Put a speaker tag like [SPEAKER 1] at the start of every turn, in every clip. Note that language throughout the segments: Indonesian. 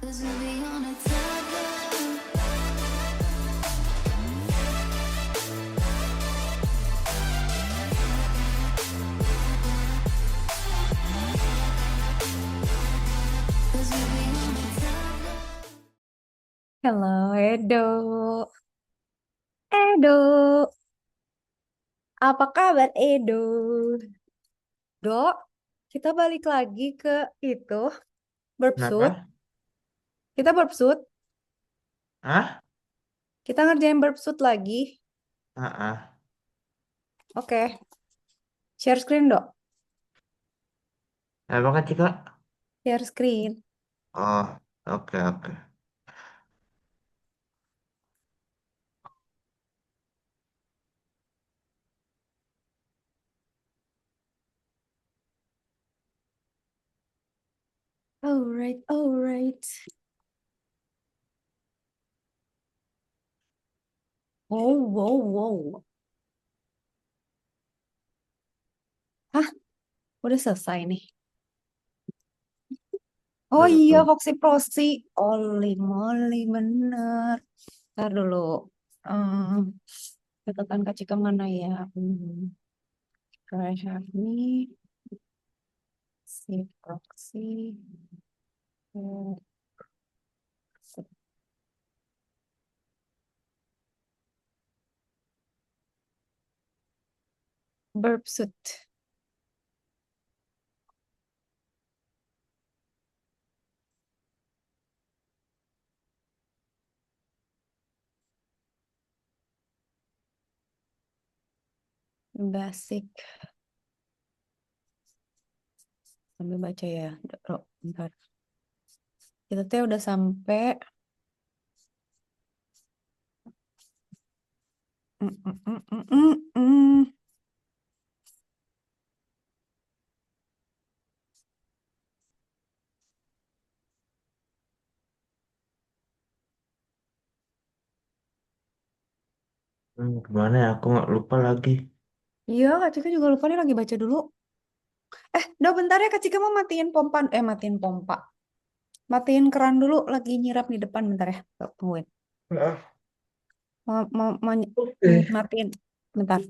[SPEAKER 1] Halo, Edo. Edo, apa kabar Edo? Dok, kita balik lagi ke itu, burpsuit.
[SPEAKER 2] Kenapa?
[SPEAKER 1] Kita burpsuit,
[SPEAKER 2] Ah?
[SPEAKER 1] kita ngerjain burpsuit lagi.
[SPEAKER 2] Ah, ah.
[SPEAKER 1] Oke, share screen dok.
[SPEAKER 2] Apa kan, Cika?
[SPEAKER 1] Share screen.
[SPEAKER 2] Oh, oke, oke.
[SPEAKER 1] Alright, alright. Wow, wow, wow. Hah, udah selesai nih. Oh
[SPEAKER 2] Belum,
[SPEAKER 1] iya,
[SPEAKER 2] belum.
[SPEAKER 1] Foxy Proxy. Oli moly, bener. Ntar dulu. Hmm, catatan kacik kemana ya? I have nih. Si Proxy. Hmm, Burp suit. Basic. Sambil baca ya. Bro, bentar. Kita tuh udah sampai. Mm, mm, mm, mm, mm, mm.
[SPEAKER 2] Gimana ya? Aku nggak lupa lagi.
[SPEAKER 1] Iya, Kak Cika juga lupa nih lagi baca dulu. Udah bentar ya Kak Cika mau matiin pompa. Matiin pompa. Matiin keran dulu. Lagi nyirap di depan bentar ya. Tuh, tungguin.
[SPEAKER 2] Ah,
[SPEAKER 1] Mau
[SPEAKER 2] oke.
[SPEAKER 1] matiin. Bentar.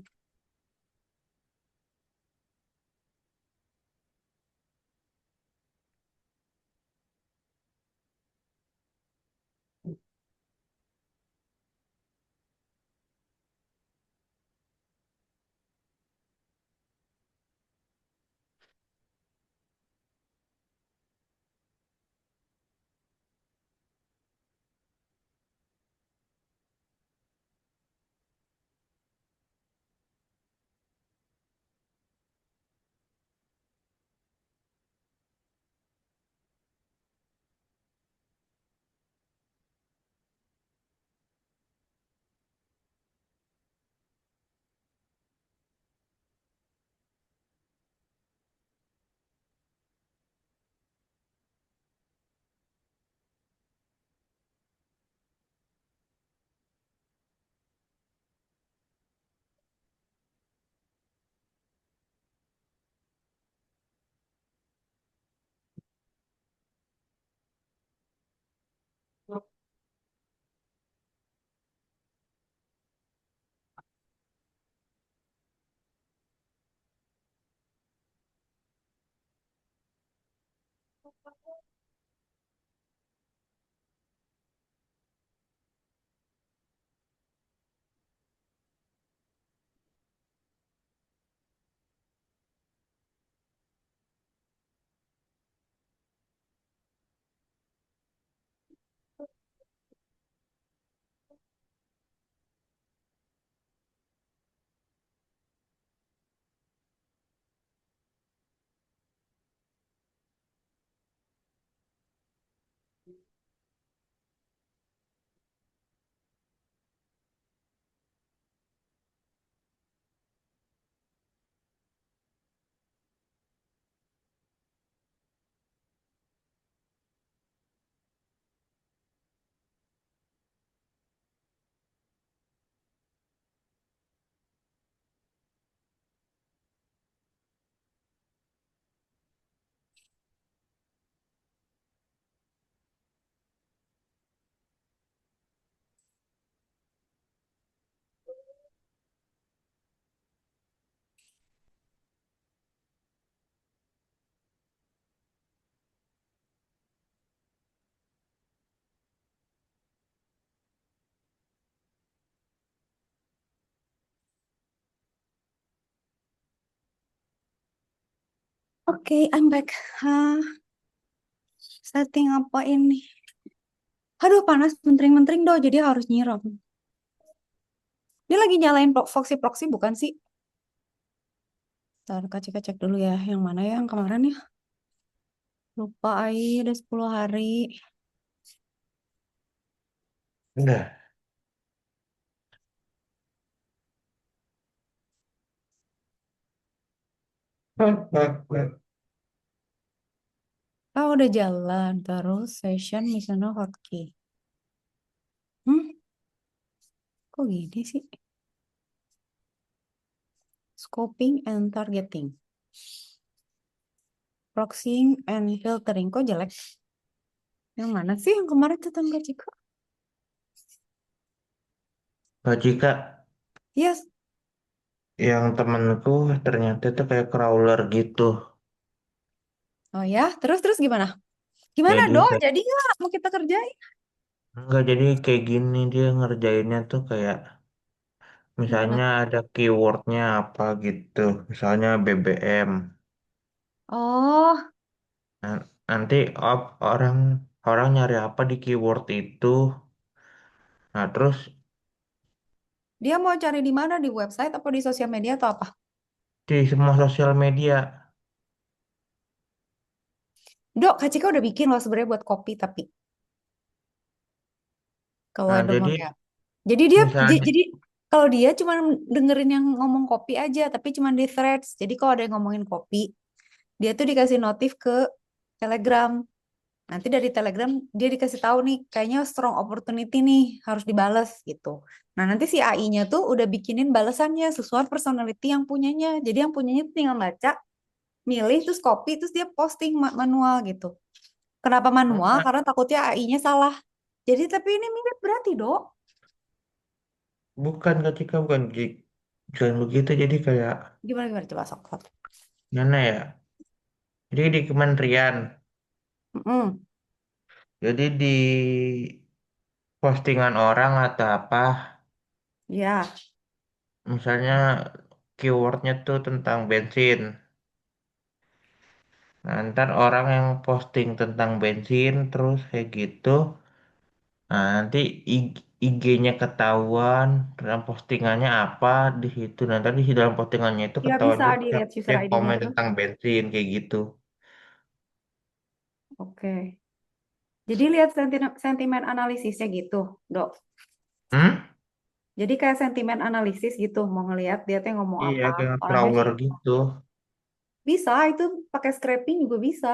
[SPEAKER 1] Oke, I'm back. Hah, setting apa ini? Aduh, panas mentering-mentering dong, jadi harus nyiram. Dia lagi nyalain Foxy Proxy bukan sih? Ntar cek dulu ya, yang mana ya yang kemarin ya? Lupa, udah 10 hari.
[SPEAKER 2] Enggak.
[SPEAKER 1] Oh, udah jalan. Terus session misalnya hotkey. Hmm, kok gini sih? Scoping and targeting. Proxying and filtering. Kok jelek? Yang mana sih yang kemarin tuh Kak Cika?
[SPEAKER 2] Kak Cika,
[SPEAKER 1] Yes.
[SPEAKER 2] yang temenku ternyata itu kayak crawler gitu.
[SPEAKER 1] Oh ya, terus gimana? Gimana
[SPEAKER 2] Jadi
[SPEAKER 1] dong? Jadi nggak mau kita kerjain?
[SPEAKER 2] enggak, jadi kayak gini dia ngerjainnya tuh kayak
[SPEAKER 1] Gimana?
[SPEAKER 2] misalnya ada keywordnya apa gitu. Misalnya BBM.
[SPEAKER 1] Oh,
[SPEAKER 2] Nanti orang orang nyari apa di keyword itu. Nah, terus
[SPEAKER 1] dia mau cari di mana? Di website atau di sosial media atau apa?
[SPEAKER 2] di semua sosial media.
[SPEAKER 1] Dok, Kak Cika udah bikin loh sebenarnya buat kopi tapi kalau
[SPEAKER 2] Nah,
[SPEAKER 1] ada mau
[SPEAKER 2] jadi
[SPEAKER 1] lihat. Jadi dia
[SPEAKER 2] misalnya
[SPEAKER 1] jadi kalau dia cuma dengerin yang ngomong kopi aja tapi cuma di threads. Jadi kalau ada yang ngomongin kopi, dia tuh dikasih notif ke Telegram. Nanti dari Telegram dia dikasih tahu nih kayaknya strong opportunity nih harus dibales gitu. Nah, nanti si AI-nya tuh udah bikinin balasannya sesuai personality yang punyanya. Jadi yang punyanya tuh tinggal baca, milih terus copy terus dia posting manual gitu. Kenapa manual?
[SPEAKER 2] enggak,
[SPEAKER 1] Karena takutnya AI-nya salah. Jadi tapi ini mirip berarti, Dok.
[SPEAKER 2] bukan ketika bukan bukan begitu. Jadi kayak
[SPEAKER 1] Gimana gimana coba sok. Sok.
[SPEAKER 2] mana ya? Jadi di kementerian.
[SPEAKER 1] Mm-mm.
[SPEAKER 2] Jadi di postingan orang atau apa,
[SPEAKER 1] Ya,
[SPEAKER 2] misalnya keywordnya tuh tentang bensin. Nah, ntar orang yang posting tentang bensin terus kayak gitu, nah, nanti IG-nya ketahuan, dalam postingannya apa di situ. Nanti di dalam postingannya itu
[SPEAKER 1] ya
[SPEAKER 2] ketahuan
[SPEAKER 1] bisa
[SPEAKER 2] juga
[SPEAKER 1] dilihat user
[SPEAKER 2] yang
[SPEAKER 1] ID-nya
[SPEAKER 2] komen
[SPEAKER 1] tuh.
[SPEAKER 2] tentang bensin kayak gitu.
[SPEAKER 1] Oke. Jadi lihat sentimen analisisnya gitu, Dok.
[SPEAKER 2] Hmm?
[SPEAKER 1] Jadi kayak sentimen analisis gitu, mau ngelihat dia tuh ngomong
[SPEAKER 2] Iya,
[SPEAKER 1] apa,
[SPEAKER 2] kayak
[SPEAKER 1] orangnya
[SPEAKER 2] crawler
[SPEAKER 1] siapa.
[SPEAKER 2] gitu.
[SPEAKER 1] Bisa, itu pakai scraping juga bisa.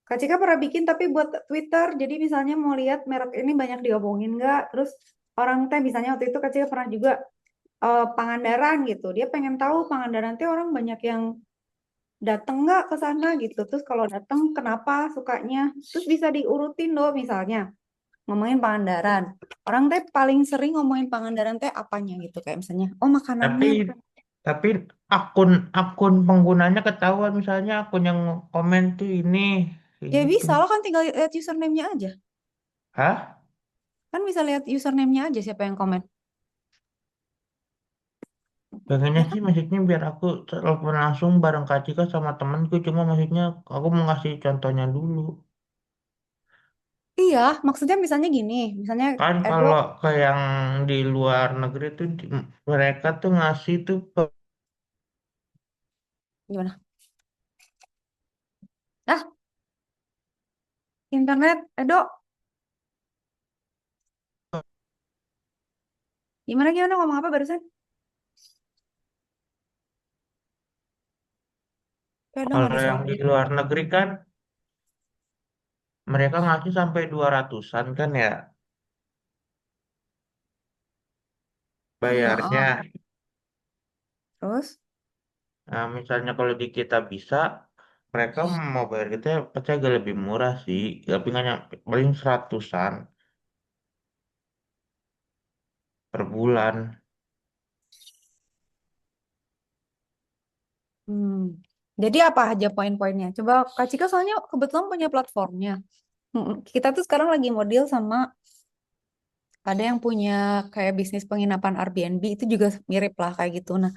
[SPEAKER 1] Kak Cika pernah bikin tapi buat Twitter, jadi misalnya mau lihat merek ini banyak diomongin nggak, terus orang teh misalnya waktu itu Kak Cika pernah juga Pangandaran gitu, dia pengen tahu Pangandaran teh orang banyak yang datang nggak ke sana gitu, terus kalau datang kenapa sukanya, terus bisa diurutin loh misalnya ngomongin Pangandaran, orang teh paling sering ngomongin Pangandaran teh apanya gitu, kayak misalnya oh
[SPEAKER 2] Tapi
[SPEAKER 1] makanannya.
[SPEAKER 2] tapi akun akun penggunanya ketahuan, misalnya akun yang komen tuh ini kayak
[SPEAKER 1] Ya
[SPEAKER 2] gitu.
[SPEAKER 1] bisa lo kan tinggal lihat username-nya aja.
[SPEAKER 2] Hah?
[SPEAKER 1] Kan bisa lihat username-nya aja siapa yang komen.
[SPEAKER 2] Pengennya
[SPEAKER 1] Ya
[SPEAKER 2] sih
[SPEAKER 1] kan?
[SPEAKER 2] maksudnya biar aku telepon langsung bareng Kak Cika sama temanku. Cuma maksudnya aku mau ngasih contohnya dulu.
[SPEAKER 1] Iya, maksudnya misalnya gini, misalnya
[SPEAKER 2] Kan
[SPEAKER 1] Edo
[SPEAKER 2] kalau ke yang di luar negeri tuh mereka tuh ngasih tuh
[SPEAKER 1] gimana? Ah, internet, Edo, gimana gimana ngomong apa barusan? Edo nggak
[SPEAKER 2] kalau
[SPEAKER 1] bisa
[SPEAKER 2] yang di
[SPEAKER 1] ngomong.
[SPEAKER 2] luar negeri kan mereka ngasih sampai 200-an kan ya
[SPEAKER 1] Heeh.
[SPEAKER 2] bayarnya.
[SPEAKER 1] Terus,
[SPEAKER 2] Nah, misalnya kalau di kita bisa, mereka mau bayar kita pasti agak lebih murah sih. Tapi nggak nyampe, paling 100-an per bulan.
[SPEAKER 1] hmm. Jadi apa aja poin-poinnya? Coba Kak Cika soalnya kebetulan punya platformnya. Kita tuh sekarang lagi model sama ada yang punya kayak bisnis penginapan Airbnb itu juga mirip lah kayak gitu. Nah,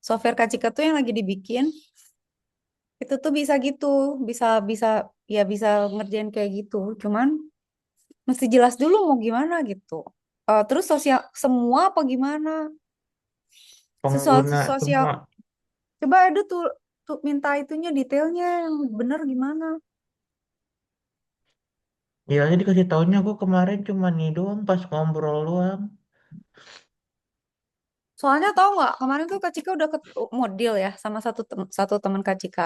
[SPEAKER 1] Software Kak Cika tuh yang lagi dibikin itu tuh bisa gitu, bisa bisa ya bisa ngerjain kayak gitu. Cuman mesti jelas dulu mau gimana gitu. Terus sosial semua apa gimana? Sesuatu
[SPEAKER 2] Pengguna
[SPEAKER 1] sosial.
[SPEAKER 2] semua.
[SPEAKER 1] Coba ada tuh minta itunya detailnya yang bener gimana.
[SPEAKER 2] Ya aja dikasih taunya aku kemarin cuma nih doang pas ngobrol doang.
[SPEAKER 1] Soalnya tahu nggak kemarin tuh Kak Cika udah ke model ya sama satu teman Kak Cika.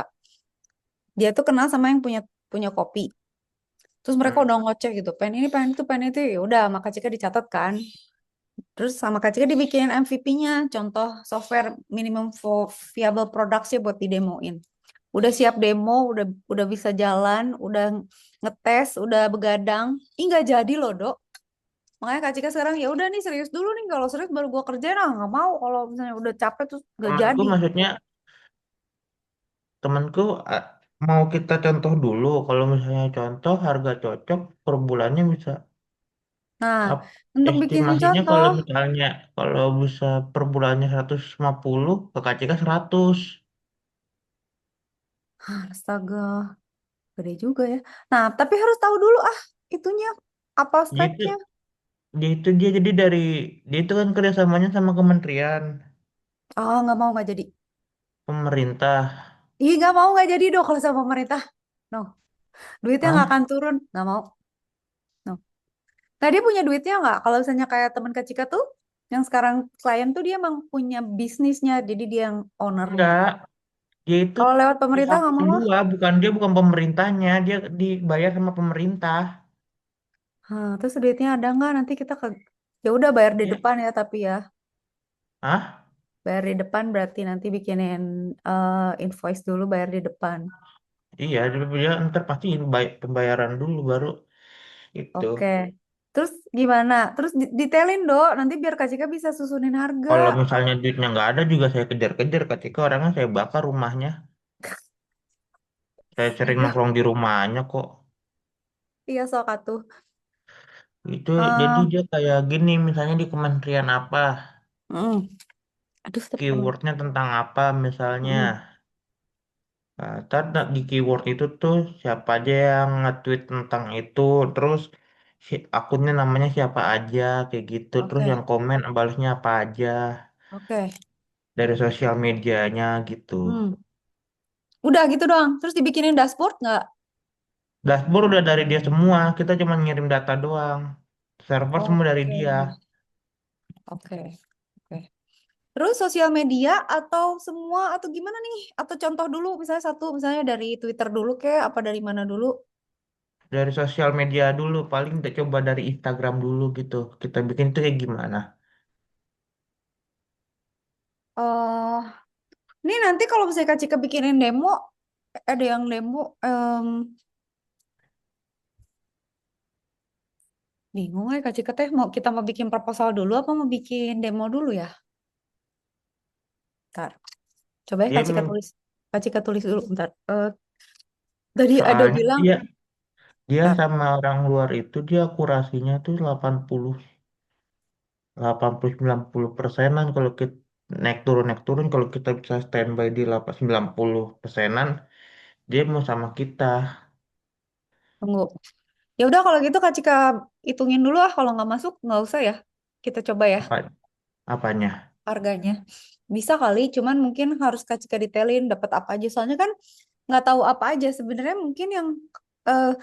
[SPEAKER 1] Dia tuh kenal sama yang punya punya kopi. Terus mereka
[SPEAKER 2] Hmm.
[SPEAKER 1] udah ngoceh gitu, pengen itu, ya udah sama Kak Cika dicatat kan. Terus sama Kak Cika dibikinin MVP-nya, contoh software minimum viable products buat didemoin. Udah siap demo, udah bisa jalan, udah ngetes, udah begadang. Ih nggak jadi loh, Dok. Makanya Kak Cika sekarang ya udah nih serius dulu nih. Kalau serius baru gua kerjain, nggak mau. Kalau misalnya udah capek terus nggak
[SPEAKER 2] Temanku
[SPEAKER 1] jadi.
[SPEAKER 2] maksudnya temanku mau kita contoh dulu. Kalau misalnya contoh harga cocok per bulannya bisa
[SPEAKER 1] Nah,
[SPEAKER 2] up,
[SPEAKER 1] untuk bikinin
[SPEAKER 2] estimasinya
[SPEAKER 1] contoh,
[SPEAKER 2] kalau bisa per bulannya 150 ke KCK 100.
[SPEAKER 1] astaga, gede juga ya. Nah, tapi harus tahu dulu itunya apa
[SPEAKER 2] Dia itu
[SPEAKER 1] speknya.
[SPEAKER 2] dia jadi dia itu kan kerjasamanya sama kementerian
[SPEAKER 1] Nggak mau nggak jadi.
[SPEAKER 2] pemerintah.
[SPEAKER 1] Ih, nggak mau nggak jadi dong kalau sama pemerintah. No, duitnya nggak
[SPEAKER 2] Hah?
[SPEAKER 1] akan turun. Nggak mau. No. Nah, dia punya duitnya nggak? Kalau misalnya kayak teman Kak Cika tuh, yang sekarang klien tuh dia emang punya bisnisnya, jadi dia yang ownernya.
[SPEAKER 2] Enggak, dia itu
[SPEAKER 1] Kalau lewat pemerintah
[SPEAKER 2] pihak
[SPEAKER 1] nggak mau ah.
[SPEAKER 2] kedua, dia bukan pemerintahnya, dia dibayar sama pemerintah.
[SPEAKER 1] Terus duitnya ada nggak? Nanti kita ya udah bayar di
[SPEAKER 2] Ya.
[SPEAKER 1] depan ya, tapi ya
[SPEAKER 2] Hah?
[SPEAKER 1] bayar di depan berarti nanti bikinin invoice dulu bayar di depan.
[SPEAKER 2] Iya, dia ntar pasti pembayaran dulu baru itu.
[SPEAKER 1] Oke. Terus gimana? Terus detailin dok, nanti biar Kak Cika bisa susunin harga.
[SPEAKER 2] Kalau misalnya duitnya nggak ada juga saya kejar-kejar ketika orangnya saya bakar rumahnya. Saya sering
[SPEAKER 1] Iya,
[SPEAKER 2] nongkrong di rumahnya kok.
[SPEAKER 1] iya sok atuh.
[SPEAKER 2] Itu jadi
[SPEAKER 1] Eh,
[SPEAKER 2] dia kayak gini, misalnya di kementerian apa,
[SPEAKER 1] mm, aduh,
[SPEAKER 2] keywordnya tentang apa misalnya.
[SPEAKER 1] mm,
[SPEAKER 2] Nah, ntar di keyword itu tuh siapa aja yang nge-tweet tentang itu, terus si akunnya namanya siapa aja, kayak gitu. Terus
[SPEAKER 1] oke,
[SPEAKER 2] yang komen balasnya apa aja
[SPEAKER 1] oke.
[SPEAKER 2] dari sosial medianya gitu.
[SPEAKER 1] Hmm. Udah gitu doang. Terus dibikinin dashboard nggak?
[SPEAKER 2] Dashboard udah dari dia semua, kita cuma ngirim data doang. Server semua dari
[SPEAKER 1] Oke,
[SPEAKER 2] dia.
[SPEAKER 1] oke, oke. Terus sosial media atau semua atau gimana nih? Atau contoh dulu, misalnya satu, misalnya dari Twitter dulu kek, apa dari mana dulu?
[SPEAKER 2] Dari sosial media dulu, paling kita coba dari Instagram dulu gitu. Kita bikin itu kayak gimana?
[SPEAKER 1] eh Ini nanti kalau misalnya Kak Cika bikinin demo, ada yang demo, bingung ya Kak Cika teh kita mau bikin proposal dulu apa mau bikin demo dulu ya? Ntar, coba ya
[SPEAKER 2] Dia
[SPEAKER 1] Kak Cika tulis dulu bentar. Tadi ada
[SPEAKER 2] soalnya
[SPEAKER 1] bilang,
[SPEAKER 2] dia
[SPEAKER 1] ntar,
[SPEAKER 2] sama orang luar itu dia akurasinya tuh 80-90 persenan kalau kita naik turun kalau kita bisa standby di 90 persenan dia mau sama kita.
[SPEAKER 1] tunggu. Ya udah kalau gitu Kak Cika hitungin dulu kalau nggak masuk nggak usah ya. Kita coba ya
[SPEAKER 2] Apa apanya?
[SPEAKER 1] harganya. Bisa kali, cuman mungkin harus Kak Cika detailin dapat apa aja. Soalnya kan nggak tahu apa aja. Sebenarnya mungkin yang eh,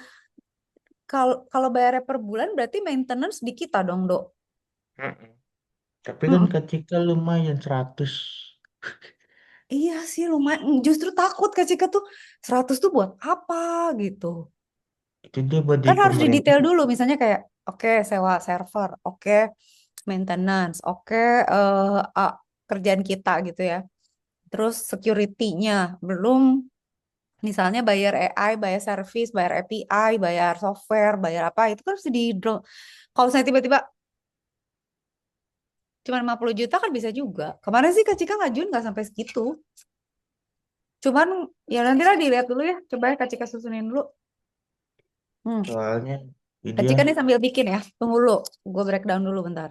[SPEAKER 1] kalau bayarnya per bulan berarti maintenance di kita dong, Dok.
[SPEAKER 2] Mm-mm. Tapi kan
[SPEAKER 1] Mm-mm.
[SPEAKER 2] ketika lumayan 100
[SPEAKER 1] Iya sih lumayan. Justru takut Kak Cika tuh 100 tuh buat apa gitu.
[SPEAKER 2] itu dia buat di
[SPEAKER 1] Kan harus
[SPEAKER 2] pemerintah.
[SPEAKER 1] didetail dulu. Misalnya kayak, oke sewa server, oke maintenance, oke kerjaan kita gitu ya. Terus security-nya, belum misalnya bayar AI, bayar service, bayar API, bayar software, bayar apa, itu kan harus di draw. Kalau saya tiba-tiba cuma 50 juta kan bisa juga. Kemarin sih Kak Cika ngajuin nggak sampai segitu. Cuman ya nantilah dilihat dulu ya. Coba ya Kak Cika susunin dulu. Hmm.
[SPEAKER 2] Soalnya
[SPEAKER 1] Kak
[SPEAKER 2] dia
[SPEAKER 1] Cika nih sambil bikin ya. Tunggu dulu. Gue breakdown dulu bentar.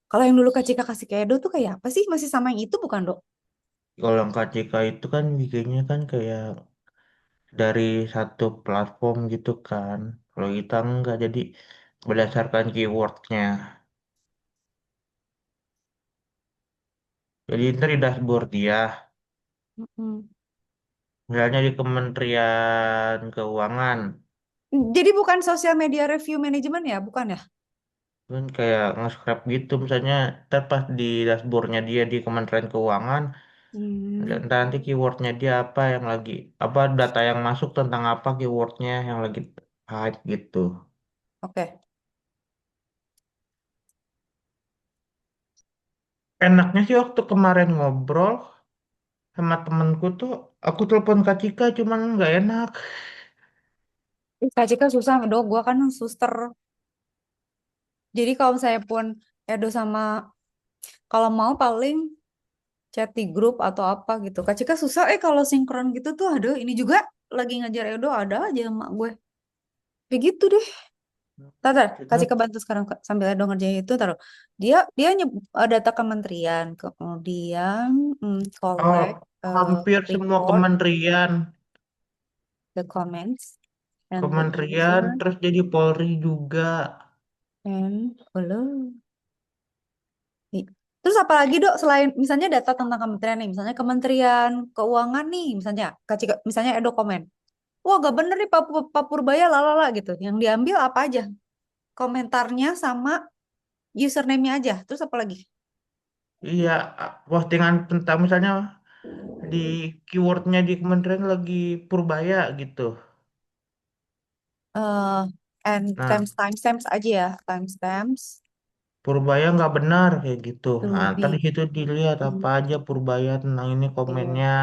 [SPEAKER 1] Kalau yang dulu Kak Cika kasih ke Edo tuh kayak apa sih? Masih sama yang itu bukan, Dok?
[SPEAKER 2] Kalau yang KCK itu kan bikinnya kan kayak dari satu platform gitu kan. Kalau kita enggak, jadi berdasarkan keywordnya. Jadi ntar di dashboard dia,
[SPEAKER 1] Mm-mm.
[SPEAKER 2] misalnya di Kementerian Keuangan,
[SPEAKER 1] Jadi bukan sosial media review management ya, bukan ya?
[SPEAKER 2] kan kayak nge-scrap gitu, misalnya ntar pas di dashboardnya dia di Kementerian Keuangan,
[SPEAKER 1] Hmm,
[SPEAKER 2] ntar nanti keywordnya dia apa yang lagi, apa data yang masuk tentang apa keywordnya yang lagi hype gitu.
[SPEAKER 1] oke.
[SPEAKER 2] Enaknya sih waktu kemarin ngobrol sama temenku tuh, aku telepon Kak Cika cuman nggak enak.
[SPEAKER 1] Kak Cika susah dong, gua kan suster. Jadi kalau saya pun Edo sama kalau mau paling chat di grup atau apa gitu. Kak Cika susah kalau sinkron gitu tuh, aduh ini juga lagi ngajar Edo ada aja emak gue. Kayak gitu deh. Tar, Kak
[SPEAKER 2] Kita
[SPEAKER 1] Cika bantu sekarang Kak, sambil Edo ngerjain itu taruh. Dia data kementerian, kemudian
[SPEAKER 2] oh,
[SPEAKER 1] collect
[SPEAKER 2] hampir semua
[SPEAKER 1] report,
[SPEAKER 2] kementerian,
[SPEAKER 1] the comments and the
[SPEAKER 2] kementerian
[SPEAKER 1] user
[SPEAKER 2] terus jadi Polri juga.
[SPEAKER 1] and follow. Terus apalagi dok selain misalnya data tentang kementerian nih, misalnya Kementerian Keuangan nih, misalnya Kak Cika, misalnya Edo komen, wah gak bener nih Pak Purbaya lalala gitu. Yang diambil apa aja? Komentarnya sama username-nya aja. Terus apa lagi?
[SPEAKER 2] Iya, postingan tentang misalnya di keywordnya di kementerian lagi Purbaya gitu.
[SPEAKER 1] eh and
[SPEAKER 2] Nah,
[SPEAKER 1] timestamps aja ya, timestamps
[SPEAKER 2] Purbaya nggak benar kayak gitu.
[SPEAKER 1] to
[SPEAKER 2] Nah, tadi
[SPEAKER 1] be
[SPEAKER 2] situ dilihat apa aja Purbaya tentang ini
[SPEAKER 1] in
[SPEAKER 2] komennya.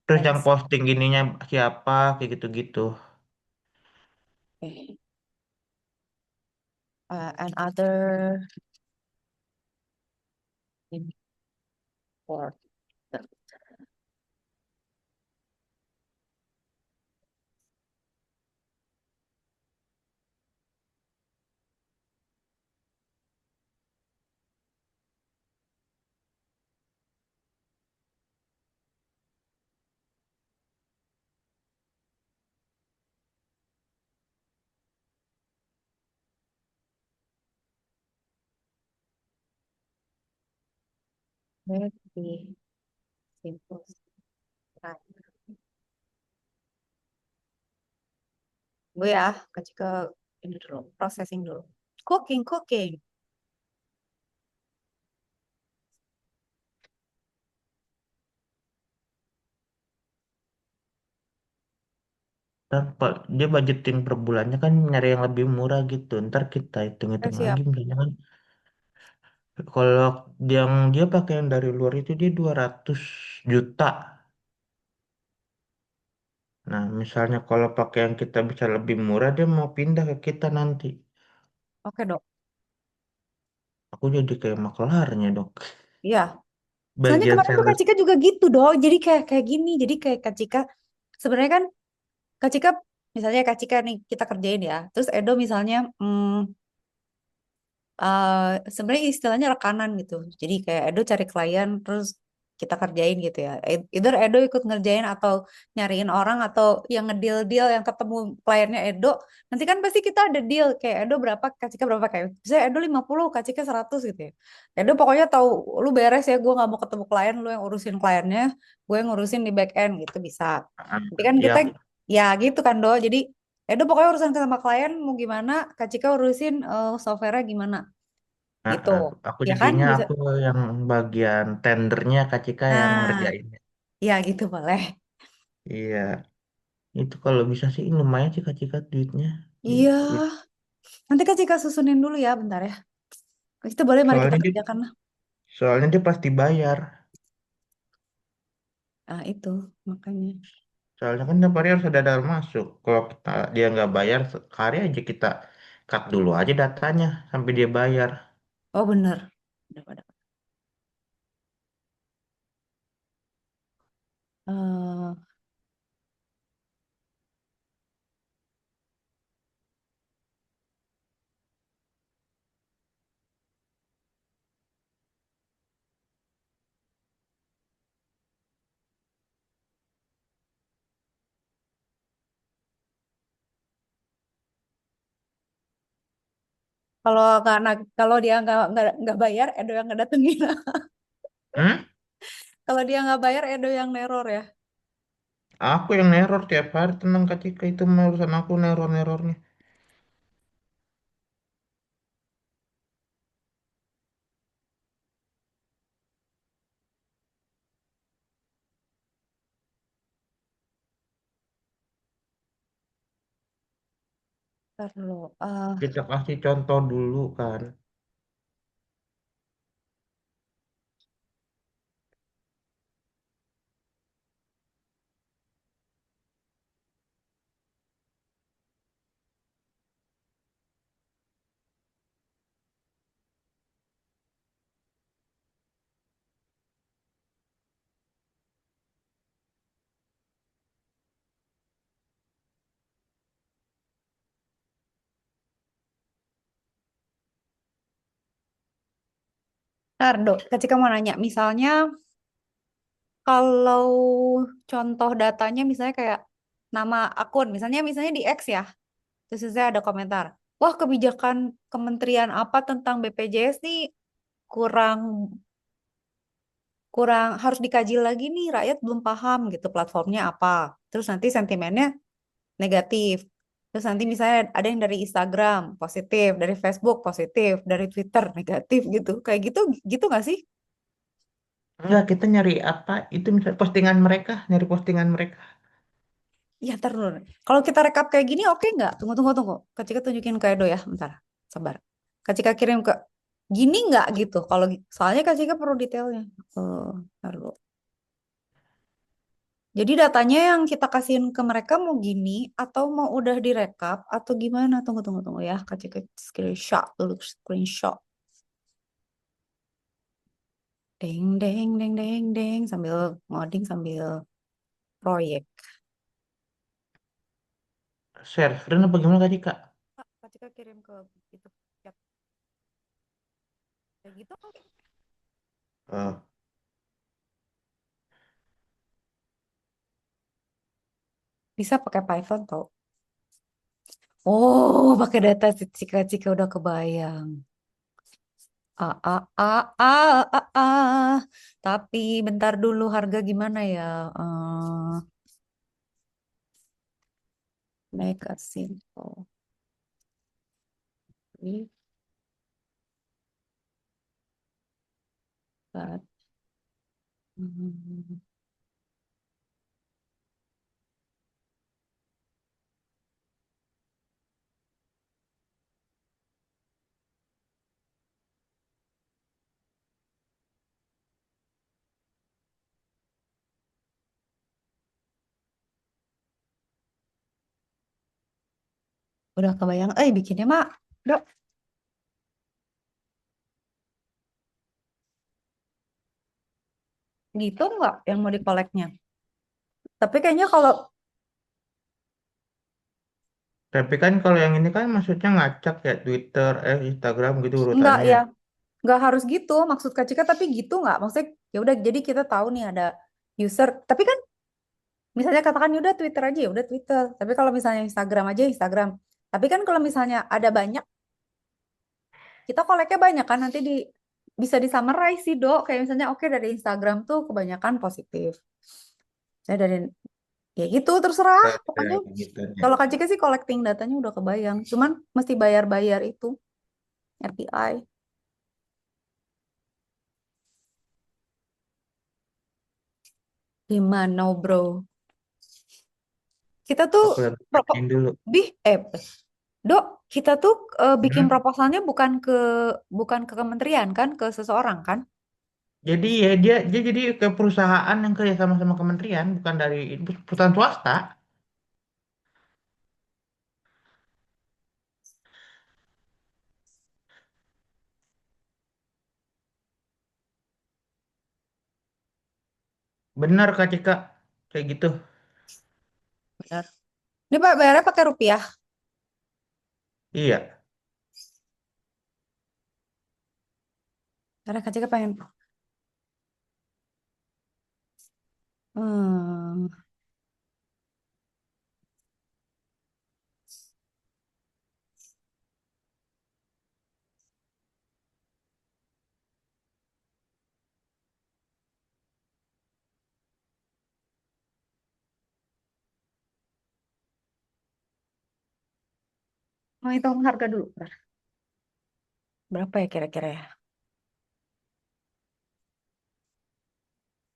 [SPEAKER 2] Terus yang
[SPEAKER 1] text.
[SPEAKER 2] posting ininya siapa kayak gitu-gitu.
[SPEAKER 1] Okay. And other import. Let be simple. Right. Gue ya, kasih ke ini dulu, processing dulu. Cooking.
[SPEAKER 2] Ntar dia budgetin per bulannya kan nyari yang lebih murah gitu. Ntar kita hitung-hitung lagi
[SPEAKER 1] Siap.
[SPEAKER 2] misalnya kan. Kalau yang dia pakai yang dari luar itu dia 200 juta. Nah, misalnya kalau pakai yang kita bisa lebih murah, dia mau pindah ke kita nanti.
[SPEAKER 1] Oke dok.
[SPEAKER 2] Aku jadi kayak maklarnya, dok.
[SPEAKER 1] Iya. Soalnya
[SPEAKER 2] Bagian
[SPEAKER 1] kemarin tuh Kak
[SPEAKER 2] sales.
[SPEAKER 1] Cika juga gitu dok. Jadi kayak gini. Jadi kayak Kak Cika, sebenarnya kan Kak Cika, misalnya Kak Cika nih kita kerjain ya. Terus Edo misalnya sebenarnya istilahnya rekanan gitu. Jadi kayak Edo cari klien terus kita kerjain gitu ya. Either Edo ikut ngerjain atau nyariin orang atau yang ngedeal-deal yang ketemu kliennya Edo. Nanti kan pasti kita ada deal kayak Edo berapa, Kacika berapa kayak. Misalnya Edo 50, Kacika 100 gitu ya. Edo pokoknya tahu lu beres ya, gue nggak mau ketemu klien, lu yang urusin kliennya, gue yang ngurusin di back end gitu bisa.
[SPEAKER 2] Ah,
[SPEAKER 1] Nanti kan kita
[SPEAKER 2] ya,
[SPEAKER 1] ya gitu kan Do. Jadi Edo pokoknya urusan sama klien mau gimana, Kacika urusin software-nya gimana gitu
[SPEAKER 2] aku
[SPEAKER 1] ya kan
[SPEAKER 2] jadinya
[SPEAKER 1] bisa
[SPEAKER 2] aku yang bagian tendernya, Kak Cika yang
[SPEAKER 1] nah
[SPEAKER 2] ngerjain.
[SPEAKER 1] ya gitu boleh
[SPEAKER 2] Iya, itu kalau bisa sih lumayan sih Kak Cika duitnya.
[SPEAKER 1] iya
[SPEAKER 2] Duit.
[SPEAKER 1] nanti Kak Cika susunin dulu ya bentar ya itu boleh mari kita
[SPEAKER 2] Soalnya dia,
[SPEAKER 1] kerjakan lah
[SPEAKER 2] soalnya dia pasti bayar.
[SPEAKER 1] ah itu makanya
[SPEAKER 2] Soalnya kan tiap hari harus ada dana masuk. Kalau kita, dia nggak bayar, sekali aja kita cut dulu aja datanya sampai dia bayar.
[SPEAKER 1] oh bener udah pada eh Kalau kalau dia nggak bayar, Edo yang ngedatengin.
[SPEAKER 2] Hmm?
[SPEAKER 1] Kalau dia nggak bayar, Edo yang neror ya.
[SPEAKER 2] Aku yang neror tiap hari, tenang Kak Cika, itu mah urusan aku neror-nerornya.
[SPEAKER 1] Ntar dulu.
[SPEAKER 2] Kita kasih contoh dulu kan.
[SPEAKER 1] Ntar, Dok, ketika mau nanya, misalnya kalau contoh datanya misalnya kayak nama akun, misalnya di X ya, terus saya ada komentar, wah kebijakan kementerian apa tentang BPJS nih kurang kurang harus dikaji lagi nih, rakyat belum paham gitu platformnya apa. Terus nanti sentimennya negatif. Terus nanti misalnya ada yang dari Instagram positif, dari Facebook positif, dari Twitter negatif gitu. Kayak gitu gitu nggak sih?
[SPEAKER 2] Enggak, kita nyari apa? Itu misalnya postingan mereka, nyari postingan mereka.
[SPEAKER 1] Ya, ntar dulu. Kalau kita rekap kayak gini, oke nggak? Tunggu. Kak Cika tunjukin ke Edo ya, bentar. Sabar. Kak Cika kirim ke gini nggak gitu? Kalau soalnya Kak Cika perlu detailnya. Ntar dulu. Jadi datanya yang kita kasihin ke mereka mau gini atau mau udah direkap atau gimana? Tunggu ya. Kak Cika screenshot dulu, screenshot. Deng sambil ngoding sambil proyek.
[SPEAKER 2] Share screen apa gimana tadi Kak?
[SPEAKER 1] Kak Cika kirim ke itu chat. Kayak gitu
[SPEAKER 2] Eh,
[SPEAKER 1] bisa pakai Python tau. Oh, pakai data cika-cika udah kebayang. Ah, ah, ah, ah, ah, ah. Tapi bentar dulu harga gimana ya? Make a simple. We got, hmm, udah kebayang. Bikinnya mak, dok, gitu nggak yang mau dikoleknya? Tapi kayaknya kalau
[SPEAKER 2] tapi kan kalau yang ini kan maksudnya ngacak ya Twitter, Instagram gitu
[SPEAKER 1] nggak
[SPEAKER 2] urutannya.
[SPEAKER 1] ya, nggak harus gitu. Maksud Kak Cika, tapi gitu nggak? Maksudnya ya udah, jadi kita tahu nih ada user. Tapi kan misalnya katakan ya udah Twitter aja ya udah Twitter. Tapi kalau misalnya Instagram aja Instagram. Tapi kan kalau misalnya ada banyak, kita koleknya banyak kan nanti bisa di summarize sih dok. Kayak misalnya oke dari Instagram tuh kebanyakan positif. Saya dari ya gitu terserah. Pokoknya
[SPEAKER 2] Gitu ya.
[SPEAKER 1] kalau Kak Cika sih collecting datanya udah kebayang. Cuman mesti bayar-bayar itu RTI. Gimana bro? Kita tuh
[SPEAKER 2] Aku lihat
[SPEAKER 1] rokok
[SPEAKER 2] ini dulu.
[SPEAKER 1] bih dok, kita tuh bikin
[SPEAKER 2] Hmm.
[SPEAKER 1] proposalnya bukan ke kementerian kan, ke seseorang kan?
[SPEAKER 2] Jadi ya dia jadi ke perusahaan yang kerja sama kementerian, bukan dari perusahaan swasta. Benar Kak Cika, kayak gitu.
[SPEAKER 1] Benar. Ini Pak bayarnya pakai rupiah.
[SPEAKER 2] Iya.
[SPEAKER 1] Karena Kak Cika pengen. Hmm, Mau hitung harga dulu. Bentar. Berapa ya kira-kira ya?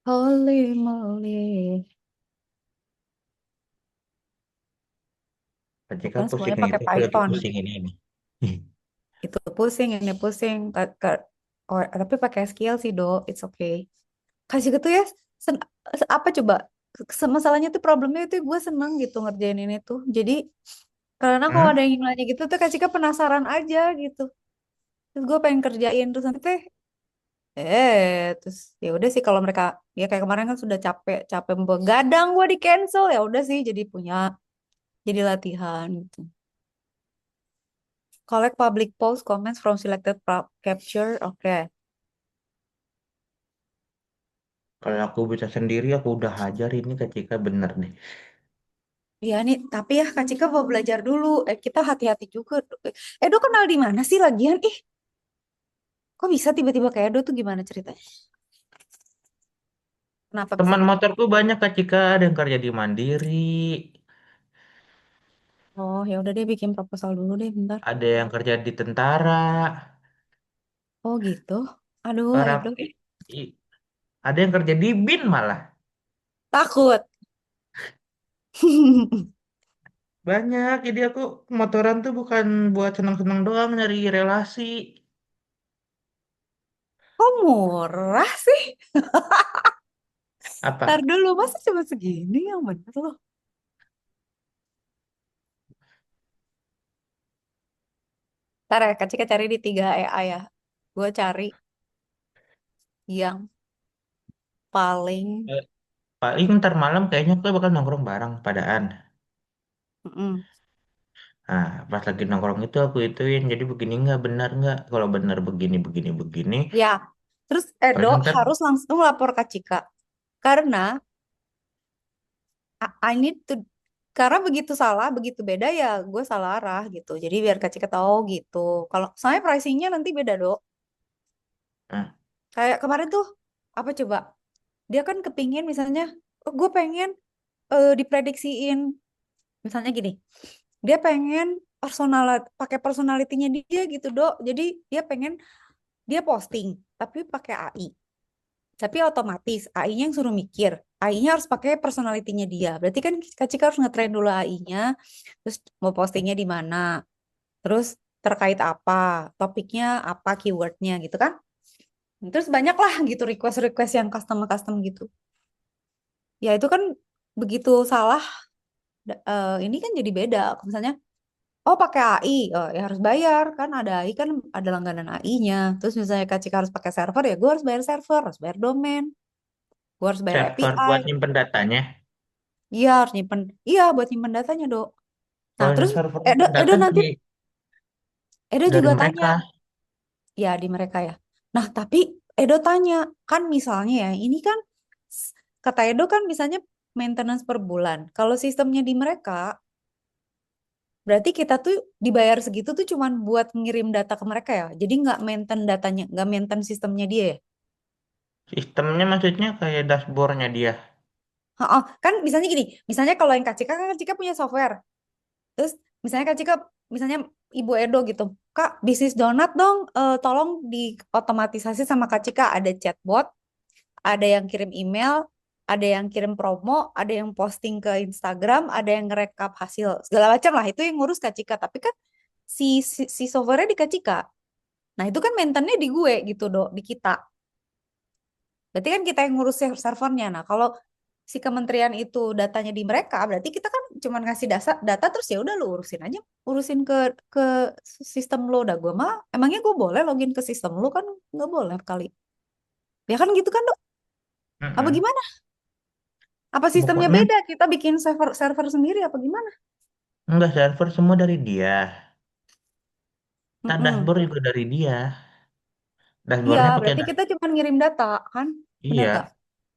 [SPEAKER 1] Holy moly.
[SPEAKER 2] Ketika
[SPEAKER 1] Bukan semuanya
[SPEAKER 2] pusingnya
[SPEAKER 1] pakai
[SPEAKER 2] itu aku lagi
[SPEAKER 1] Python.
[SPEAKER 2] pusingin ini.
[SPEAKER 1] Itu pusing, ini pusing. Oh, tapi pakai SQL sih, Do. It's okay. Kasih gitu ya. sen- Apa coba? Masalahnya tuh problemnya itu gue seneng gitu ngerjain ini tuh. Jadi karena kalau
[SPEAKER 2] Hmm?
[SPEAKER 1] ada yang nanya gitu tuh Kak Cika penasaran aja gitu. Terus gue pengen kerjain terus nanti teh terus ya udah sih kalau mereka ya kayak kemarin kan sudah capek capek begadang gue di cancel ya udah sih jadi latihan gitu. Collect public post comments from selected capture. Oke.
[SPEAKER 2] Kalau aku bisa sendiri, aku udah hajar ini ketika bener deh.
[SPEAKER 1] Ya nih, tapi ya Kak Cika mau belajar dulu. Kita hati-hati juga. Edo kenal di mana sih lagian? Ih, kok bisa tiba-tiba kayak Edo tuh gimana ceritanya? Kenapa bisa
[SPEAKER 2] Teman
[SPEAKER 1] gitu?
[SPEAKER 2] motorku banyak ketika ada yang kerja di Mandiri,
[SPEAKER 1] Oh, ya udah deh bikin proposal dulu deh bentar.
[SPEAKER 2] ada yang kerja di tentara,
[SPEAKER 1] Oh gitu. Aduh,
[SPEAKER 2] orang
[SPEAKER 1] Edo.
[SPEAKER 2] i- ada yang kerja di BIN malah.
[SPEAKER 1] Takut.
[SPEAKER 2] Banyak, jadi aku motoran tuh bukan buat senang-senang doang nyari relasi.
[SPEAKER 1] Kok murah sih? Ntar
[SPEAKER 2] Apa?
[SPEAKER 1] dulu, masa cuma segini yang bener loh. Ntar ya, Kak Cika cari di 3 AI ya. Gue cari yang paling...
[SPEAKER 2] Eh, Paling ntar malam kayaknya aku bakal nongkrong bareng padaan.
[SPEAKER 1] Mm-mm.
[SPEAKER 2] Nah, pas lagi nongkrong itu aku ituin, jadi begini nggak benar nggak? Kalau benar begini begini begini,
[SPEAKER 1] Ya, terus Edo
[SPEAKER 2] paling ntar
[SPEAKER 1] harus langsung lapor Kak Cika. Karena I need to... Karena begitu salah, begitu beda ya gue salah arah gitu. Jadi biar Kak Cika tahu gitu. Kalau soalnya pricingnya nanti beda, Dok.
[SPEAKER 2] nah,
[SPEAKER 1] Kayak kemarin tuh, apa coba? Dia kan kepingin misalnya, oh, gue pengen diprediksiin. Misalnya gini, dia pengen pakai personalitinya dia gitu, Dok. Jadi dia pengen dia posting tapi pakai AI. Tapi otomatis AI-nya yang suruh mikir. AI-nya harus pakai personalitinya dia. Berarti kan Kak Cika harus ngetrain dulu AI-nya, terus mau postingnya di mana, terus terkait apa, topiknya apa, keywordnya gitu kan. Terus banyak lah gitu request-request yang custom-custom gitu. Ya itu kan begitu salah, ini kan jadi beda. Misalnya oh pakai AI, ya harus bayar kan ada AI kan ada langganan AI-nya. Terus misalnya Kak Cika harus pakai server ya gue harus bayar server, harus bayar domain, gue harus bayar
[SPEAKER 2] server
[SPEAKER 1] API.
[SPEAKER 2] buat nyimpen datanya.
[SPEAKER 1] Iya harus nyimpen, iya buat nyimpen datanya Dok. Nah
[SPEAKER 2] Kalau
[SPEAKER 1] terus
[SPEAKER 2] server
[SPEAKER 1] Edo,
[SPEAKER 2] nyimpen
[SPEAKER 1] Edo
[SPEAKER 2] data
[SPEAKER 1] nanti Edo
[SPEAKER 2] dari
[SPEAKER 1] juga tanya,
[SPEAKER 2] mereka.
[SPEAKER 1] ya di mereka ya. Nah tapi Edo tanya kan misalnya ya ini kan kata Edo kan misalnya maintenance per bulan. Kalau sistemnya di mereka berarti kita tuh dibayar segitu tuh cuman buat ngirim data ke mereka ya. Jadi nggak maintain datanya, nggak maintain sistemnya dia ya.
[SPEAKER 2] Sistemnya maksudnya kayak dashboardnya dia.
[SPEAKER 1] Oh, kan misalnya gini, misalnya kalau yang Kak Cika kan Kak Cika punya software. Terus misalnya Kak Cika, misalnya Ibu Edo gitu, Kak bisnis donat dong, tolong diotomatisasi sama Kak Cika. Ada chatbot, ada yang kirim email, ada yang kirim promo, ada yang posting ke Instagram, ada yang ngerekap hasil, segala macam lah. Itu yang ngurus Kak Cika. Tapi kan si software-nya di Kak Cika. Nah itu kan maintenance di gue gitu dong, di kita. Berarti kan kita yang ngurus servernya. Nah, kalau si kementerian itu datanya di mereka, berarti kita kan cuma ngasih data terus ya udah lu urusin aja, urusin ke sistem lo. Udah gue mah, emangnya gue boleh login ke sistem lo kan nggak boleh kali. Ya kan gitu kan dok? Apa
[SPEAKER 2] Mm-mm.
[SPEAKER 1] gimana? Apa sistemnya
[SPEAKER 2] Pokoknya
[SPEAKER 1] beda? Kita bikin server server sendiri apa gimana?
[SPEAKER 2] enggak server semua dari dia. Nah,
[SPEAKER 1] Mm-mm.
[SPEAKER 2] dashboard juga dari dia.
[SPEAKER 1] Iya,
[SPEAKER 2] Dashboardnya pakai
[SPEAKER 1] berarti
[SPEAKER 2] dash.
[SPEAKER 1] kita cuma ngirim data kan? Bener gak?
[SPEAKER 2] Iya,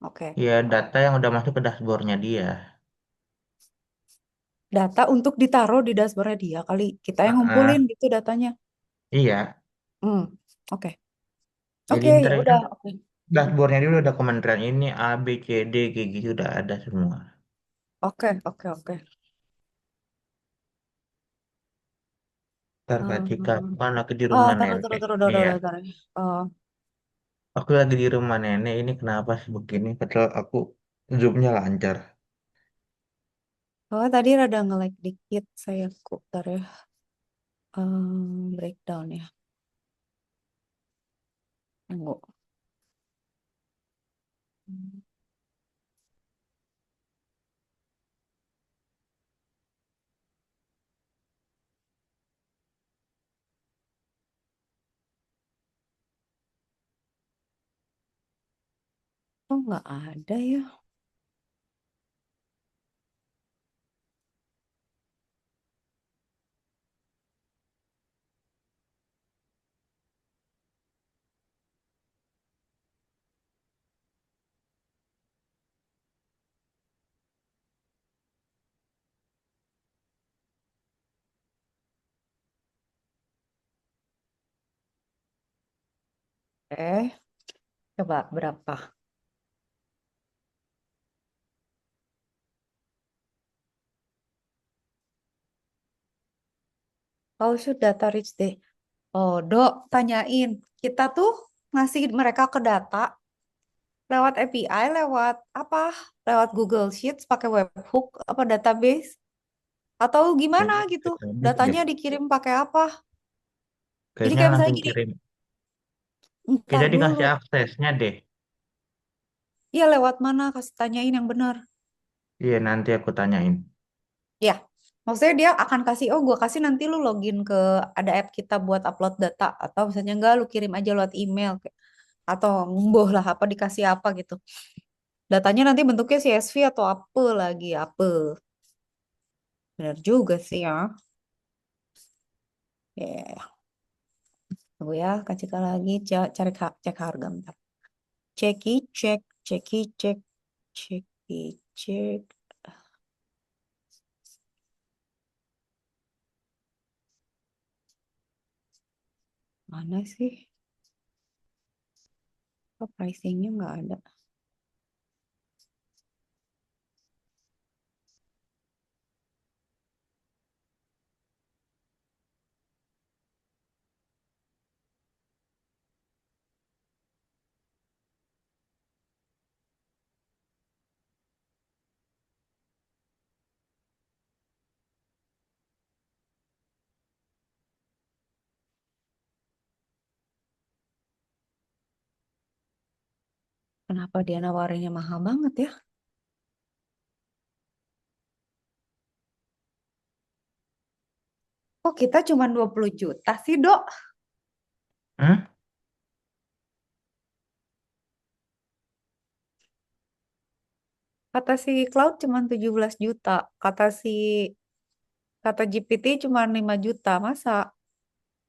[SPEAKER 1] Oke.
[SPEAKER 2] iya data yang udah masuk ke dashboardnya dia.
[SPEAKER 1] Data untuk ditaruh di dashboardnya dia kali. Kita yang ngumpulin
[SPEAKER 2] Ah,
[SPEAKER 1] gitu datanya.
[SPEAKER 2] iya.
[SPEAKER 1] Hmm, oke.
[SPEAKER 2] Jadi
[SPEAKER 1] Oke,
[SPEAKER 2] ntar
[SPEAKER 1] ya
[SPEAKER 2] kan
[SPEAKER 1] udah. Oke. Mm-mm.
[SPEAKER 2] dashboardnya dulu udah kementerian ini A B C D kayak gitu udah ada semua.
[SPEAKER 1] Oke, oke, oke.
[SPEAKER 2] Ntar Kak Cika,
[SPEAKER 1] Hmm.
[SPEAKER 2] kan lagi di
[SPEAKER 1] Oh,
[SPEAKER 2] rumah
[SPEAKER 1] taruh, taruh,
[SPEAKER 2] nenek.
[SPEAKER 1] taruh,
[SPEAKER 2] Nih
[SPEAKER 1] taruh,
[SPEAKER 2] ya,
[SPEAKER 1] taruh. Oh,
[SPEAKER 2] aku lagi di rumah nenek. Ini kenapa sih begini? Padahal aku zoomnya lancar.
[SPEAKER 1] oh tadi rada nge-lag dikit saya kok, ntar ya. Breakdown ya. Tunggu. Hmm. Oh, nggak ada ya. Coba berapa? Oh, sudah data rich deh. Oh, Dok, tanyain. Kita tuh ngasih mereka ke data lewat API, lewat apa? Lewat Google Sheets, pakai webhook, apa database? Atau gimana
[SPEAKER 2] Kayaknya
[SPEAKER 1] gitu?
[SPEAKER 2] database deh.
[SPEAKER 1] Datanya dikirim pakai apa? Jadi
[SPEAKER 2] Kayaknya
[SPEAKER 1] kayak misalnya
[SPEAKER 2] langsung
[SPEAKER 1] gini,
[SPEAKER 2] kirim. Kita
[SPEAKER 1] ntar dulu.
[SPEAKER 2] dikasih aksesnya deh.
[SPEAKER 1] Iya, lewat mana? Kasih tanyain yang benar.
[SPEAKER 2] Iya, nanti aku tanyain.
[SPEAKER 1] Ya, maksudnya dia akan kasih, oh gue kasih nanti lu login ke ada app kita buat upload data. Atau misalnya enggak, lu kirim aja lewat email. Atau ngumbuh lah apa dikasih apa gitu. Datanya nanti bentuknya CSV atau apa lagi, apa. Benar juga sih ya. Ya, tunggu ya, kasih lagi, cari cek harga bentar. Ceki, cek, ceki, cek, ceki, cek. Mana sih? Kok pricingnya nggak ada? Kenapa dia nawarinnya mahal banget ya? Kok kita cuma 20 juta sih, Dok?
[SPEAKER 2] Hmm?
[SPEAKER 1] Kata si Cloud cuma 17 juta. Kata GPT cuma 5 juta. Masa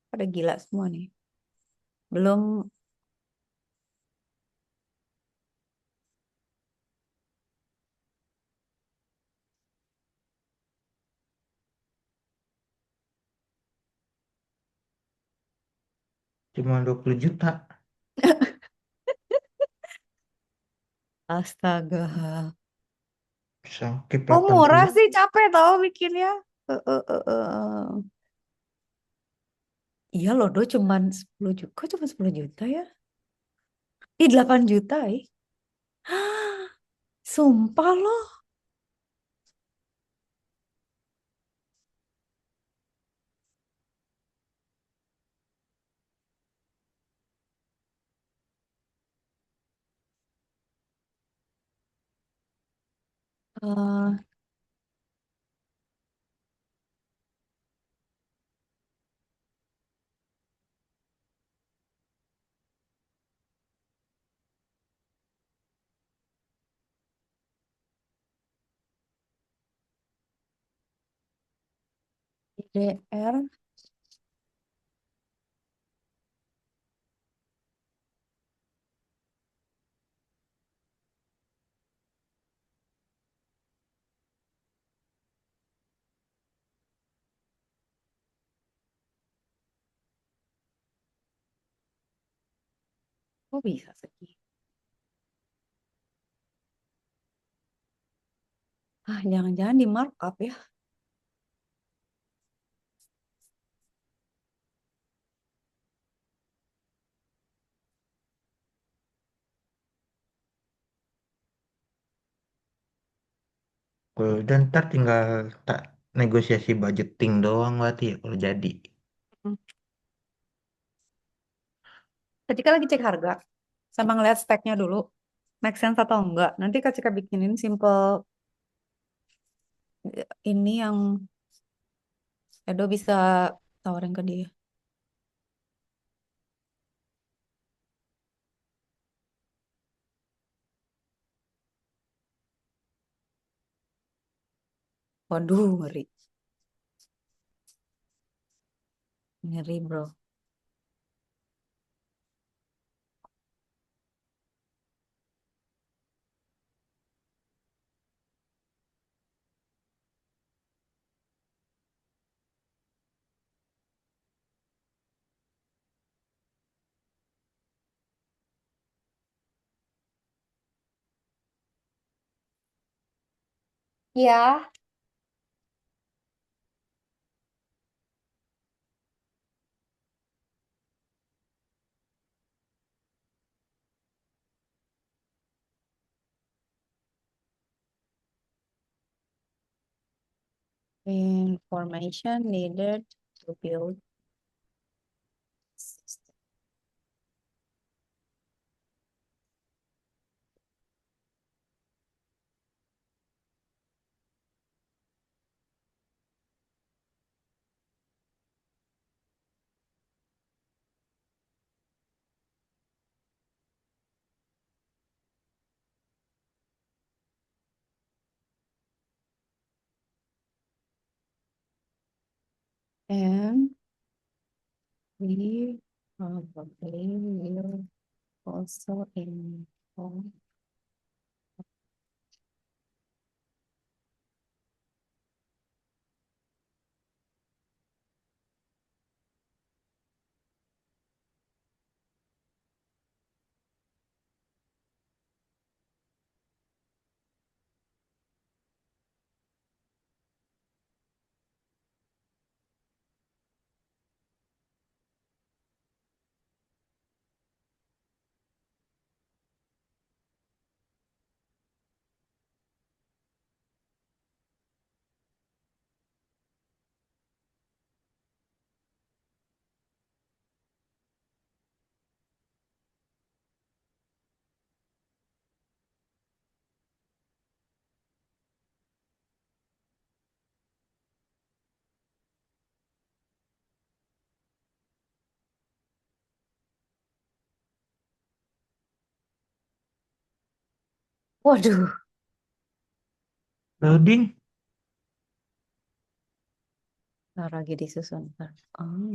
[SPEAKER 1] pada gila semua nih. Belum.
[SPEAKER 2] Cuma 20 juta.
[SPEAKER 1] Astaga.
[SPEAKER 2] Sakit
[SPEAKER 1] Oh, murah
[SPEAKER 2] 80.
[SPEAKER 1] sih, capek tau bikinnya. Eh, eh, eh, eh. Iya loh, Do, cuman 10 juta. Kok cuma 10 juta ya? Ih, 8 juta, ih. Sumpah loh. Eh, DDR. Kok bisa segitu? Ah, jangan-jangan di markup ya.
[SPEAKER 2] Dan ntar tinggal tak negosiasi budgeting doang berarti ya kalau jadi.
[SPEAKER 1] Hmm. Tadi kan lagi cek harga, sama ngeliat speknya dulu, make sense atau enggak. Nanti Kak Cika bikinin simple ini yang Edo bisa tawarin ke dia. Waduh, ngeri. Ngeri, bro. Ya. Information needed to build system. And we probably will also inform. Waduh,
[SPEAKER 2] Loading.
[SPEAKER 1] ntar lagi disusun. Ntar. Oh.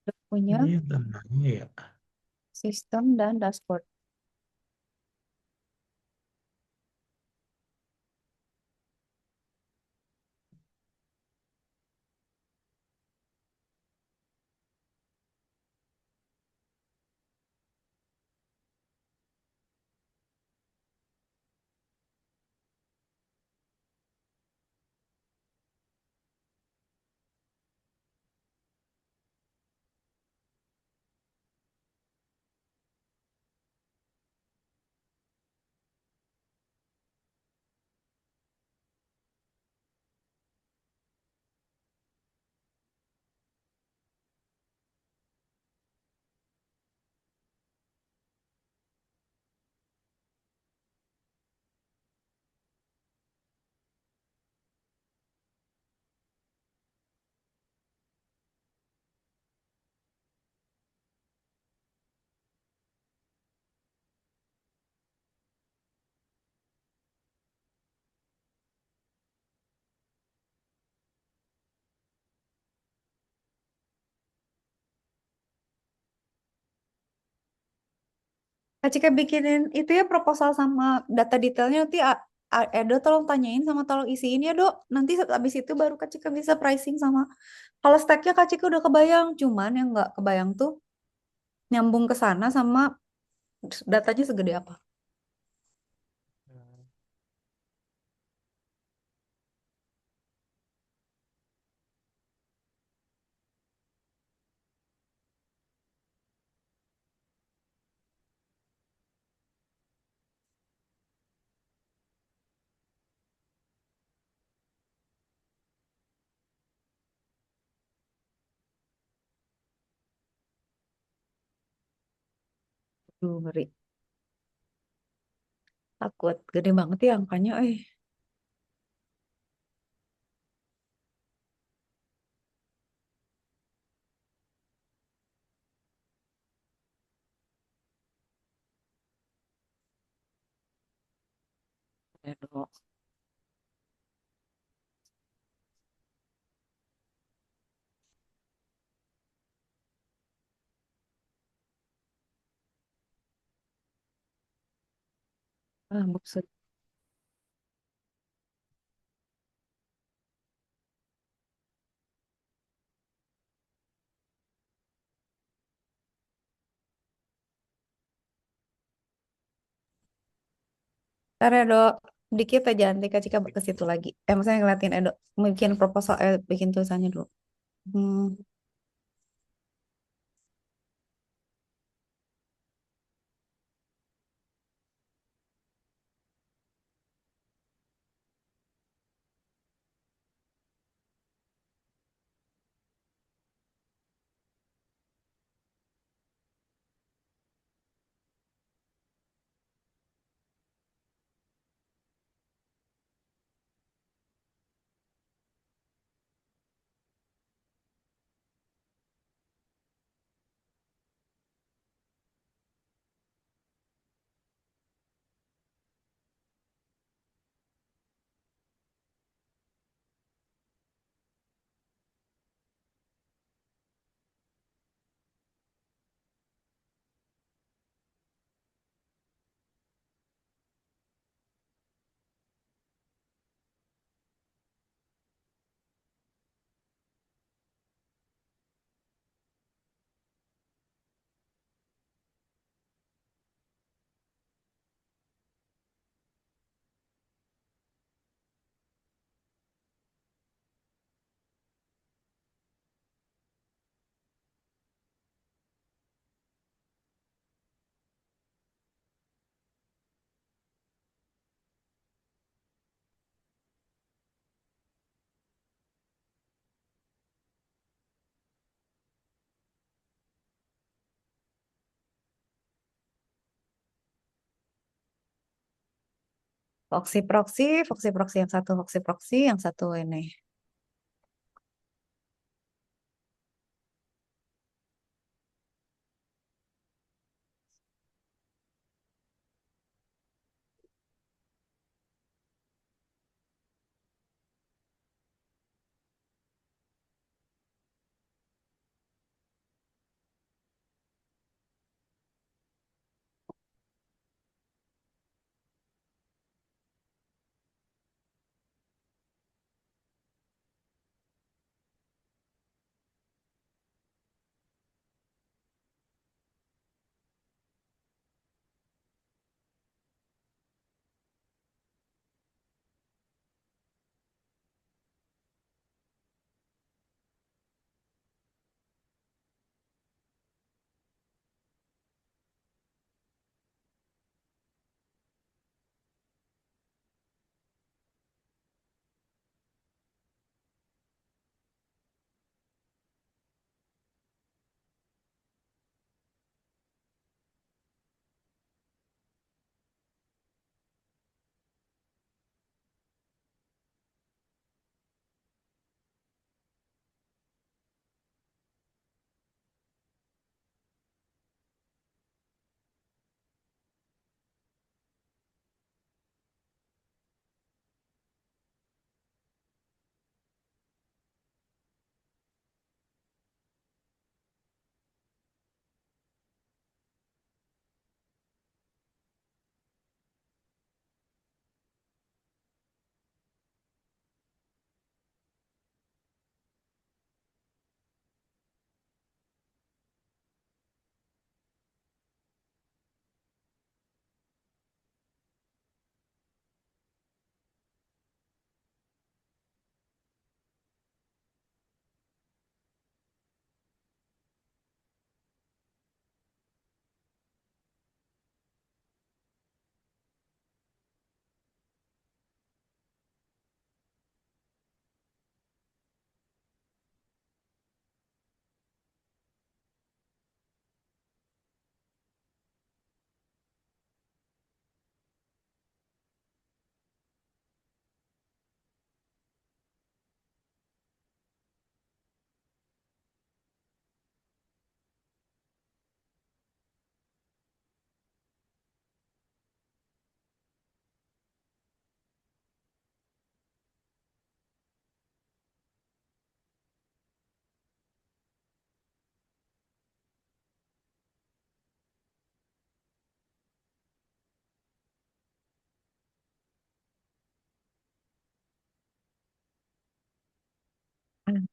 [SPEAKER 1] Udah punya
[SPEAKER 2] Ini namanya ya.
[SPEAKER 1] sistem dan dashboard. Kak Cika bikinin itu ya proposal sama data detailnya nanti Edo tolong tanyain sama tolong isiin ya Dok. Nanti habis itu baru Kak Cika bisa pricing sama. Kalau stacknya Kak Cika udah kebayang, cuman yang nggak kebayang tuh nyambung ke sana sama datanya segede apa. Duh, ngeri. Takut gede banget ya angkanya. Edo. Buset. Ntar Edo dikit aja nanti Kak Cika ke situ lagi. Maksudnya ngeliatin Edo bikin proposal, bikin tulisannya dulu. Hmm, Foxy proxy yang satu, Foxy proxy yang satu ini.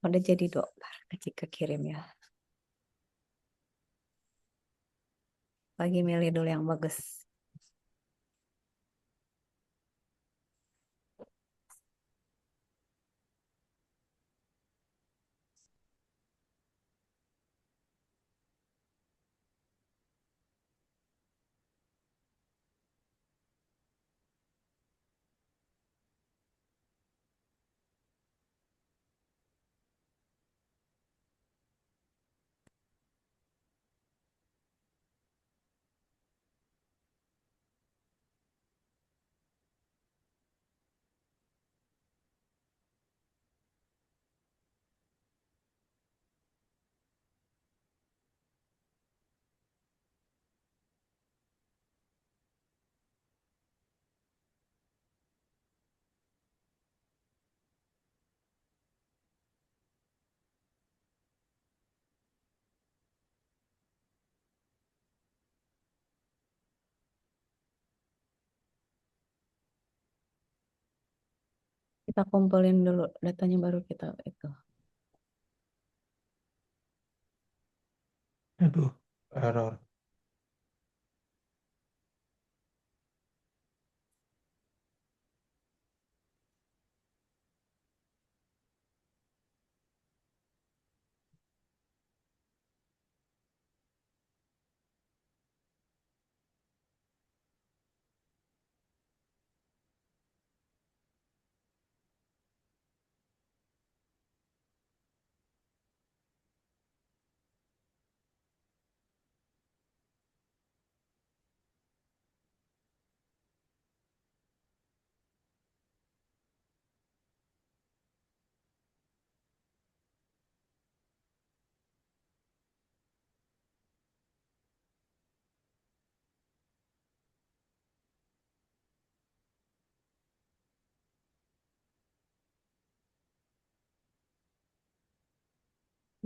[SPEAKER 1] Udah jadi dok. Kecil kirim ya. Lagi milih dulu yang bagus. Kita kumpulin dulu datanya baru kita itu.
[SPEAKER 2] Aduh, error.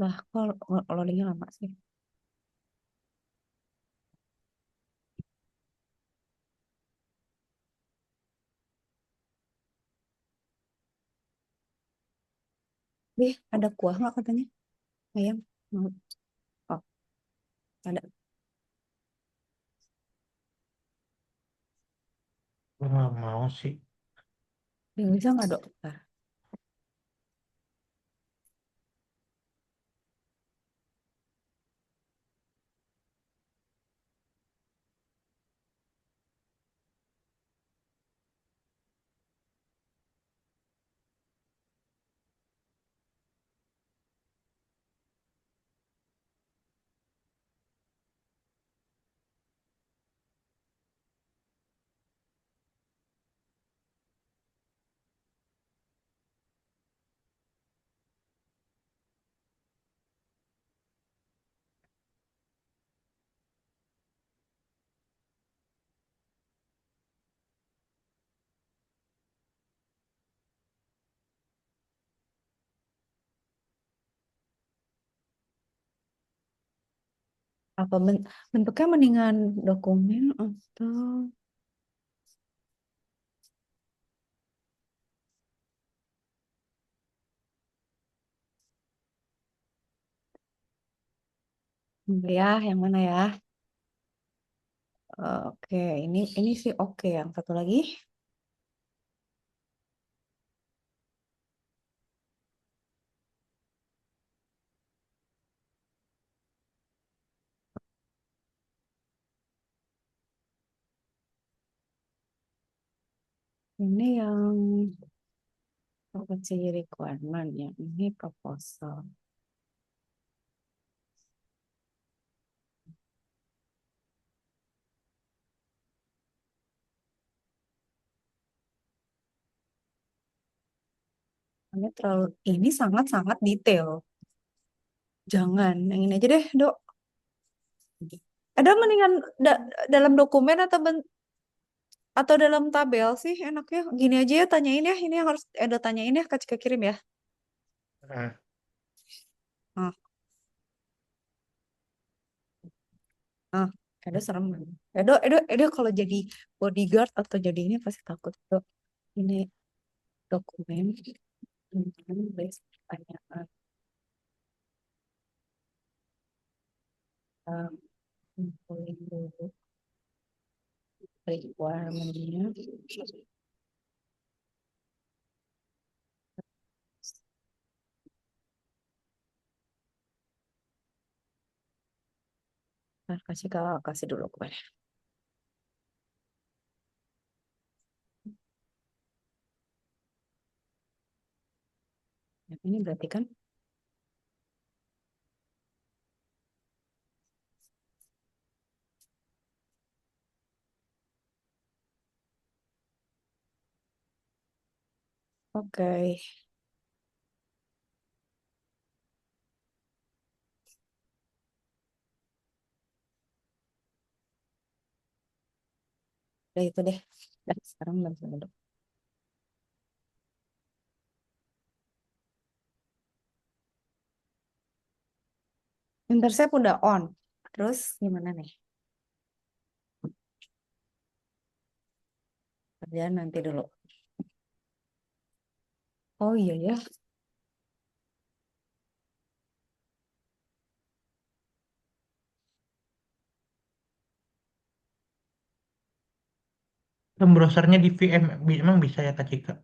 [SPEAKER 1] Lah, kok loadingnya lama sih? Ada kuah nggak katanya? Ayam? Mau? Oh, ada.
[SPEAKER 2] Gue nggak mau sih.
[SPEAKER 1] Bisa nggak dok? Bentar. Apa bentuknya mendingan dokumen atau ya yang mana ya? Oke, ini sih oke. Yang satu lagi ini yang property requirement ya. Ini proposal. Ini sangat-sangat detail. Jangan, yang ini aja deh, Dok. Ada mendingan dalam dokumen atau dalam tabel sih enaknya. Gini aja ya, tanyain ya. Ini yang harus Edo tanyain ya, Kak Cika kirim ya.
[SPEAKER 2] Hmm.
[SPEAKER 1] Ah, ah, Edo serem. Edo kalau jadi bodyguard atau jadi ini pasti takut, Dok. Ini dokumen. List pertanyaan, kumpulin dulu requirement-nya. Nah, kasih dulu gue. Ya, ini berarti kan, oke. Udah itu deh. Dan sekarang baru dulu. Intercept udah on. Terus gimana nih? Kerjaan nanti dulu. Oh iya ya.
[SPEAKER 2] Kan browsernya di VM, emang bisa ya Kak Cika?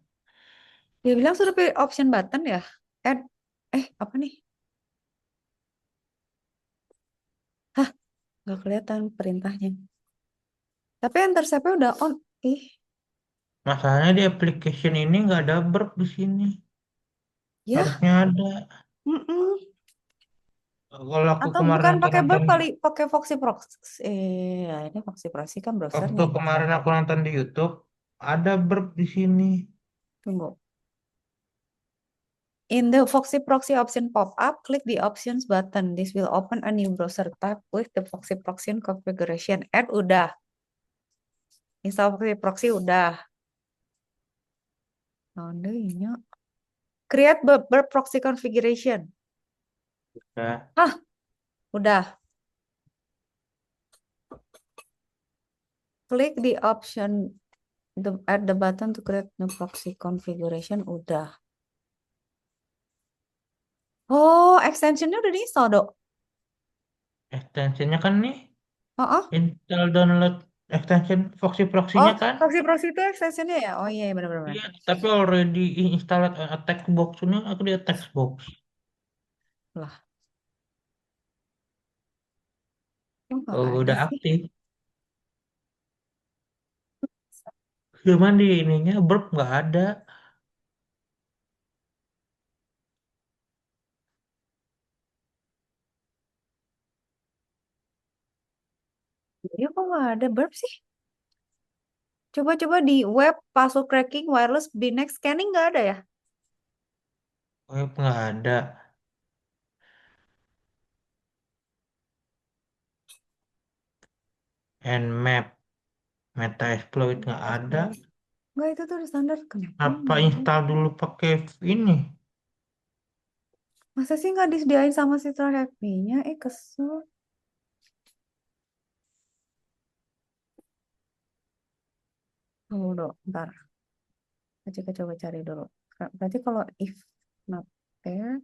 [SPEAKER 1] Dia bilang sudah pilih option button ya. Add, apa nih? Hah, nggak kelihatan perintahnya. Tapi intercept-nya udah on. Ih,
[SPEAKER 2] Masalahnya di application ini nggak ada verb di sini.
[SPEAKER 1] ya.
[SPEAKER 2] Harusnya ada.
[SPEAKER 1] Mm-mm.
[SPEAKER 2] Kalau aku
[SPEAKER 1] Atau
[SPEAKER 2] kemarin
[SPEAKER 1] bukan
[SPEAKER 2] aku
[SPEAKER 1] pakai
[SPEAKER 2] nonton,
[SPEAKER 1] verb kali, pakai Foxy Proxy. Ya ini Foxy Proxy kan
[SPEAKER 2] waktu
[SPEAKER 1] browsernya.
[SPEAKER 2] kemarin aku nonton di YouTube, ada verb di sini.
[SPEAKER 1] Tunggu. In the Foxy Proxy option pop-up, click the Options button. This will open a new browser tab with the Foxy Proxy configuration. Add udah. Install Foxy Proxy udah. Nah, ini. Create burp proxy configuration.
[SPEAKER 2] Ya,
[SPEAKER 1] Hah, udah. Klik the option at the button to create the proxy configuration. Udah. Oh, extensionnya udah di-install, Dok.
[SPEAKER 2] extensionnya kan nih,
[SPEAKER 1] Oh, oh.
[SPEAKER 2] install download extension Foxy
[SPEAKER 1] Oh,
[SPEAKER 2] Proxy-nya kan.
[SPEAKER 1] proxy proxy itu extensionnya ya? Oh iya, benar-benar.
[SPEAKER 2] Iya, tapi already installed text box ini aku lihat text box.
[SPEAKER 1] Lah, kok nggak
[SPEAKER 2] Oh,
[SPEAKER 1] ada
[SPEAKER 2] udah
[SPEAKER 1] sih?
[SPEAKER 2] aktif. Cuman di ininya verb nggak ada.
[SPEAKER 1] Iya, kok nggak ada burp sih? Coba-coba di web, password cracking, wireless, Binex, scanning nggak ada ya?
[SPEAKER 2] Web nggak ada. Nmap, Meta Exploit nggak ada.
[SPEAKER 1] Nggak, itu tuh udah standar. Kenapa
[SPEAKER 2] Apa
[SPEAKER 1] nggak ada?
[SPEAKER 2] install dulu pakai ini?
[SPEAKER 1] Masa sih nggak disediain sama si Happy-nya? Kesel. Tunggu dong, ntar. Coba cari dulu. Berarti kalau if not there,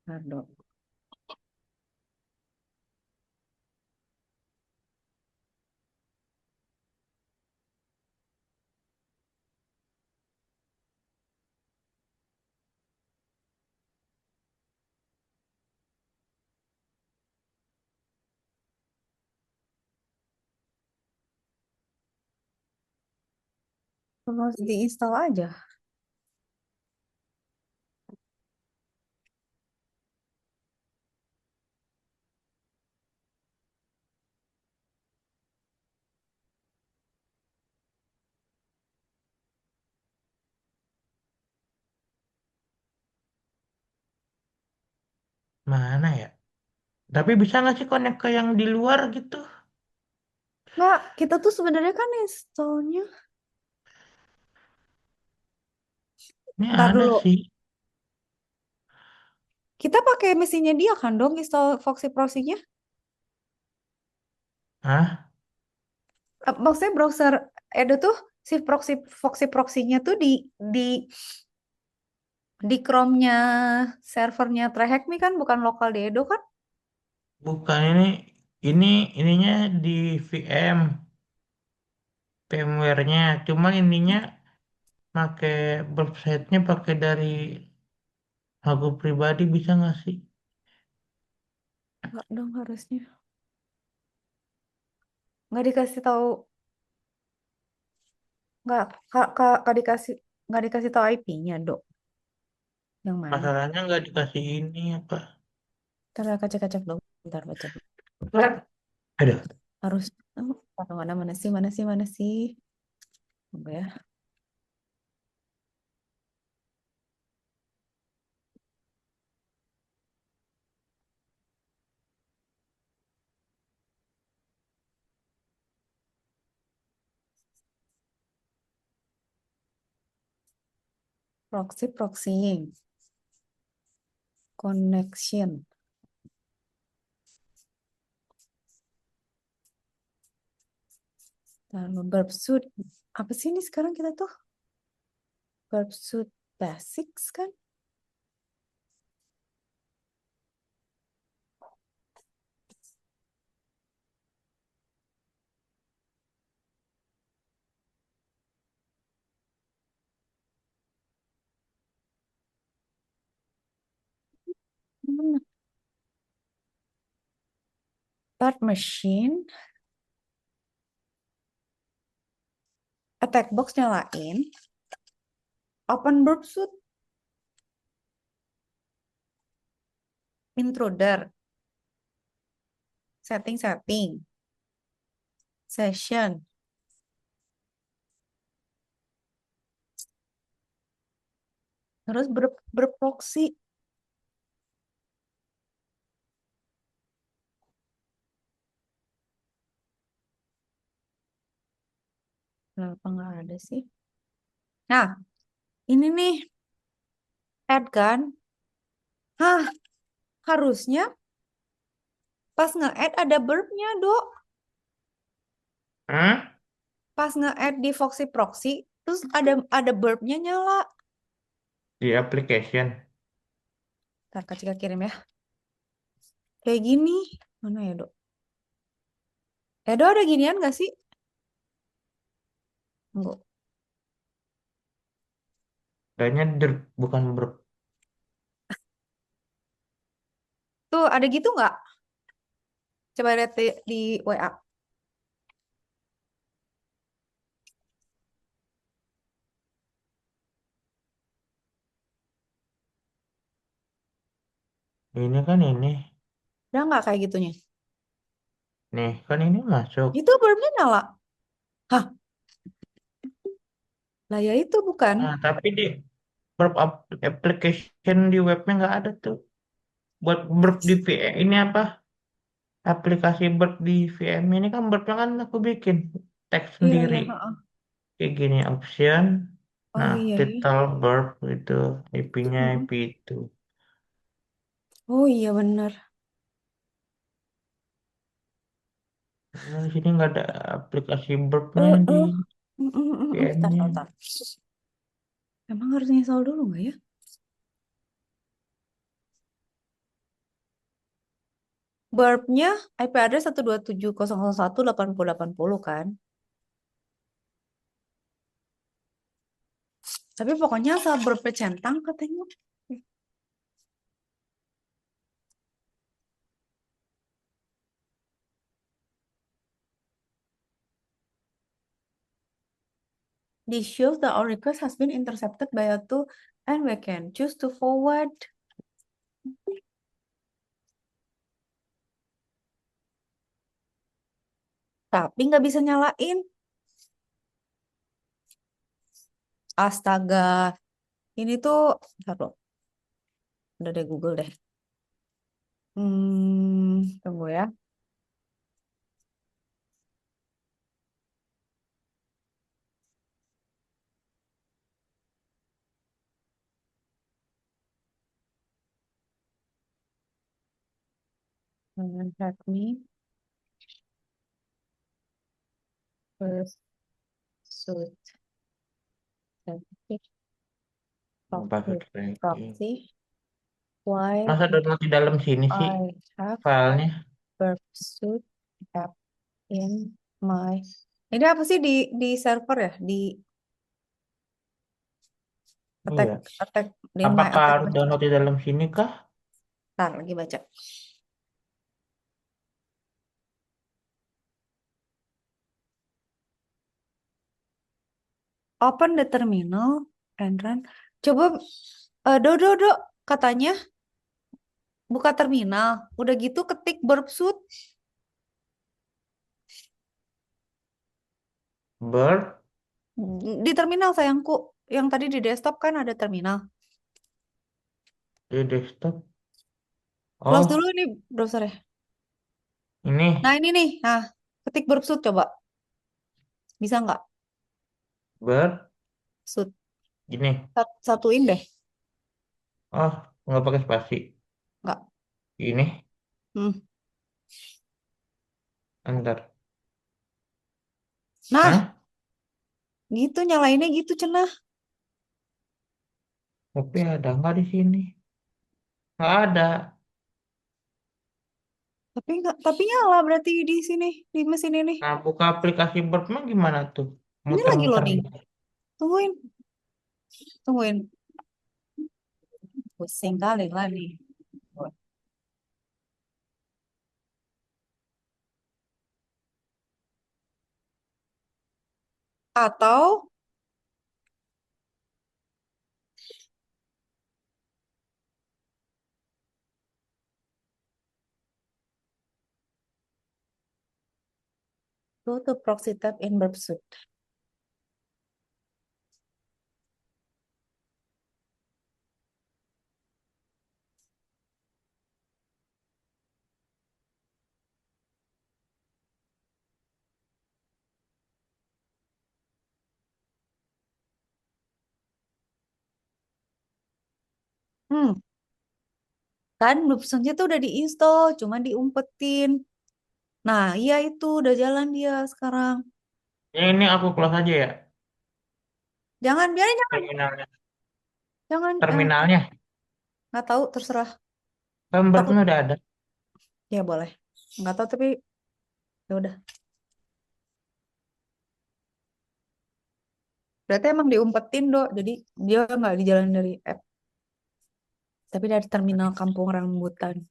[SPEAKER 1] ntar dong. Terus diinstal aja.
[SPEAKER 2] Mana ya? Tapi bisa nggak sih connect ke yang di luar gitu?
[SPEAKER 1] Nggak, kita tuh sebenarnya kan installnya.
[SPEAKER 2] Ini
[SPEAKER 1] Ntar
[SPEAKER 2] ada
[SPEAKER 1] dulu.
[SPEAKER 2] sih.
[SPEAKER 1] Kita pakai mesinnya dia kan dong install Foxy Proxy-nya.
[SPEAKER 2] Hah?
[SPEAKER 1] Maksudnya browser Edo tuh si Foxy Proxy-nya tuh di di Chrome-nya servernya TreHackMe kan bukan lokal di Edo kan?
[SPEAKER 2] Bukan ini ininya di VM firmware-nya. Cuman ininya pakai website-nya pakai dari aku pribadi bisa nggak sih?
[SPEAKER 1] Enggak dong harusnya. Nggak dikasih tahu, nggak kak dikasih, nggak dikasih tahu IP-nya, Dok. Yang mana?
[SPEAKER 2] Masalahnya nggak dikasih ini apa?
[SPEAKER 1] Ntar kacak-kacak dong. Bentar baca dulu.
[SPEAKER 2] Aduh.
[SPEAKER 1] Harus mana mana sih, mana sih, mana sih? Tunggu ya. Proxying connection. Lalu verb suit. Apa sih ini sekarang kita tuh? Verb suit basics kan? Hmm. Start machine. Attack box nyalain. Open verb suit. Intruder. Setting. Session. Terus berproxy. Kenapa nggak ada sih? Nah, ini nih, add kan? Hah, harusnya pas nge-add ada burp-nya, Dok.
[SPEAKER 2] Hah?
[SPEAKER 1] Pas nge-add di Foxy Proxy, terus ada burp-nya nyala.
[SPEAKER 2] Di application.
[SPEAKER 1] Ntar Kak Cika kirim ya. Kayak gini. Mana ya, Dok? Dok ada ginian nggak sih? Enggak.
[SPEAKER 2] Kayaknya bukan
[SPEAKER 1] Tuh, ada gitu nggak? Coba lihat di WA.
[SPEAKER 2] ini kan ini.
[SPEAKER 1] Ada nggak kayak gitunya?
[SPEAKER 2] Nih, kan ini masuk.
[SPEAKER 1] Itu burp-nya nyala. Hah, lah ya itu bukan.
[SPEAKER 2] Nah, tapi di application di webnya nggak ada tuh. Buat di VM ini apa? Aplikasi di VM ini kan kan aku bikin teks
[SPEAKER 1] Iya,
[SPEAKER 2] sendiri.
[SPEAKER 1] iya. Heeh.
[SPEAKER 2] Kayak gini option.
[SPEAKER 1] Oh
[SPEAKER 2] Nah,
[SPEAKER 1] iya, iya.
[SPEAKER 2] title itu IP-nya
[SPEAKER 1] Mm-mm.
[SPEAKER 2] IP itu.
[SPEAKER 1] Oh iya bener.
[SPEAKER 2] Nah, di sini nggak ada aplikasi nya
[SPEAKER 1] Eh,
[SPEAKER 2] di
[SPEAKER 1] eh. Bentar,
[SPEAKER 2] VM-nya.
[SPEAKER 1] bentar. Emang harus install dulu nggak ya? Burp-nya IP address 127.168.80 kan? Tapi pokoknya asal burp centang katanya. This shows that our request has been intercepted by a tool and we can choose to forward. Tapi nggak bisa nyalain. Astaga. Ini tuh, bentar loh. Udah deh Google deh. Tunggu ya. Let me pursuit certificate
[SPEAKER 2] Bucket
[SPEAKER 1] proxy
[SPEAKER 2] ranking.
[SPEAKER 1] proxy while
[SPEAKER 2] Masa download di dalam sini sih
[SPEAKER 1] I have
[SPEAKER 2] filenya?
[SPEAKER 1] pursuit app in my. Ini apa sih di server ya? Di attack
[SPEAKER 2] Iya.
[SPEAKER 1] attack di my
[SPEAKER 2] Apakah
[SPEAKER 1] attack
[SPEAKER 2] harus
[SPEAKER 1] baca.
[SPEAKER 2] download di dalam sini kah?
[SPEAKER 1] Ntar lagi baca. Open the terminal and run. Coba do katanya buka terminal. Udah gitu ketik burp suit
[SPEAKER 2] Bird
[SPEAKER 1] di terminal sayangku. Yang tadi di desktop kan ada terminal.
[SPEAKER 2] di desktop.
[SPEAKER 1] Close dulu
[SPEAKER 2] Oh,
[SPEAKER 1] ini browsernya. Nah
[SPEAKER 2] ini
[SPEAKER 1] ini nih. Nah, ketik burp suit coba. Bisa nggak?
[SPEAKER 2] Bird
[SPEAKER 1] Suit.
[SPEAKER 2] gini.
[SPEAKER 1] Satuin deh.
[SPEAKER 2] Oh, nggak pakai spasi.
[SPEAKER 1] Nggak.
[SPEAKER 2] Ini,
[SPEAKER 1] Hmm.
[SPEAKER 2] entar.
[SPEAKER 1] Nah,
[SPEAKER 2] Hah?
[SPEAKER 1] gitu nyalainnya gitu cenah.
[SPEAKER 2] Tapi ada nggak di sini? Nggak ada.
[SPEAKER 1] Tapi nyala berarti di sini di mesin ini.
[SPEAKER 2] Nah, buka aplikasi Bird mah gimana tuh?
[SPEAKER 1] Ini lagi
[SPEAKER 2] Muter-muter
[SPEAKER 1] loading.
[SPEAKER 2] gitu.
[SPEAKER 1] Tungguin, tungguin. Pusing kali lah nih. Atau go to proxy tab in burp suite. Hmm, kan burp suite-nya tuh udah diinstal, cuma diumpetin. Nah, iya itu udah jalan dia sekarang.
[SPEAKER 2] Ya, ini aku close aja ya.
[SPEAKER 1] Jangan, biarin jangan,
[SPEAKER 2] Terminalnya.
[SPEAKER 1] jangan.
[SPEAKER 2] Terminalnya.
[SPEAKER 1] Nggak tahu, terserah.
[SPEAKER 2] Kan Bird
[SPEAKER 1] Takut,
[SPEAKER 2] mah udah ada.
[SPEAKER 1] ya boleh. Nggak tahu tapi ya udah. Berarti emang diumpetin dok, jadi dia nggak dijalan dari app, tapi dari terminal Kampung Rambutan.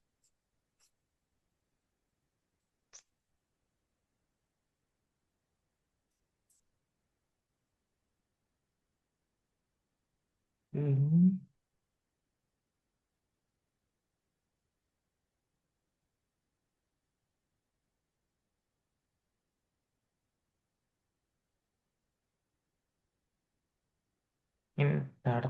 [SPEAKER 2] Hmm. Ntar.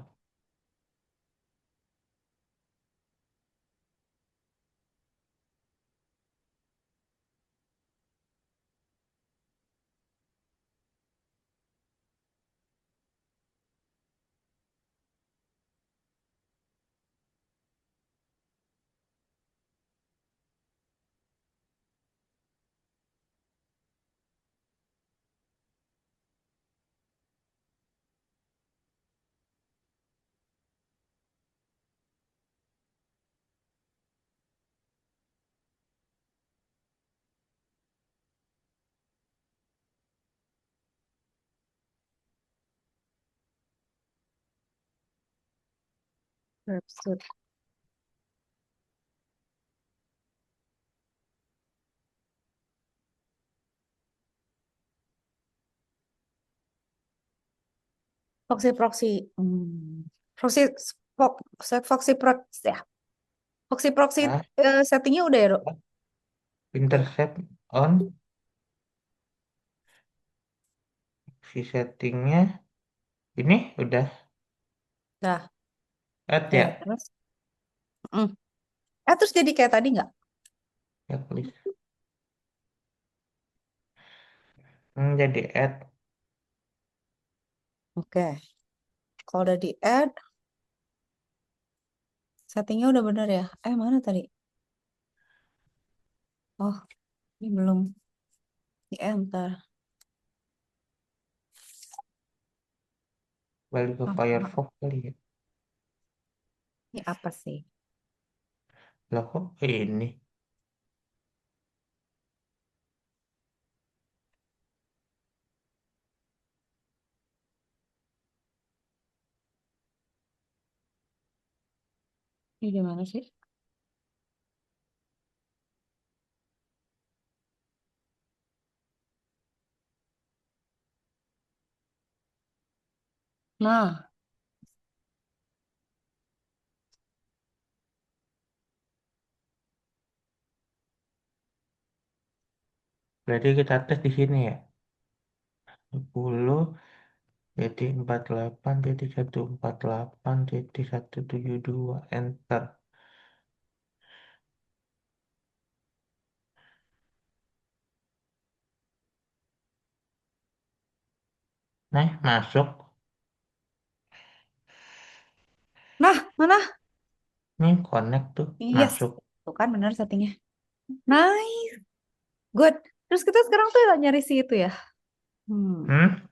[SPEAKER 1] Website. Foxy proxy. Proxy Foxy proxy ya. Foxy proxy
[SPEAKER 2] Ah,
[SPEAKER 1] settingnya udah ya dok?
[SPEAKER 2] intercept on. Si settingnya. Ini udah
[SPEAKER 1] Nah,
[SPEAKER 2] add
[SPEAKER 1] ya
[SPEAKER 2] ya.
[SPEAKER 1] terus. Mm. Terus jadi kayak tadi nggak?
[SPEAKER 2] Ya, please. Jadi add.
[SPEAKER 1] Oke. Kalau udah di add, settingnya udah bener ya. Mana tadi? Oh, ini belum di enter.
[SPEAKER 2] Balik ke
[SPEAKER 1] Apa?
[SPEAKER 2] Firefox kali ya.
[SPEAKER 1] Ini apa sih?
[SPEAKER 2] Lah kok ini?
[SPEAKER 1] Ini di mana sih? Nah,
[SPEAKER 2] Berarti kita tes di sini ya. 10 jadi 48 jadi 148 jadi 172 enter. Nah, masuk.
[SPEAKER 1] nah, mana?
[SPEAKER 2] Nih connect tuh
[SPEAKER 1] Yes.
[SPEAKER 2] masuk.
[SPEAKER 1] Tuh kan benar settingnya. Nice. Good. Terus kita sekarang tuh nyari si itu ya.
[SPEAKER 2] Hmm?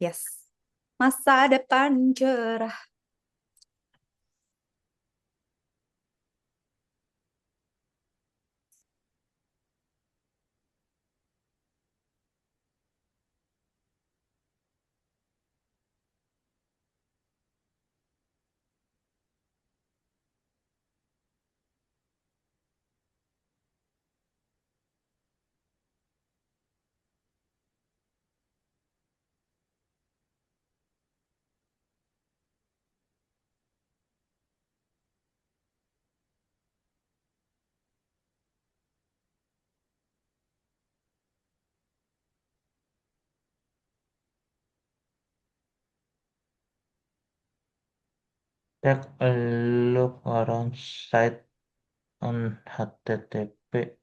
[SPEAKER 1] Yes. Masa depan cerah.
[SPEAKER 2] Take a look around site on HTTP.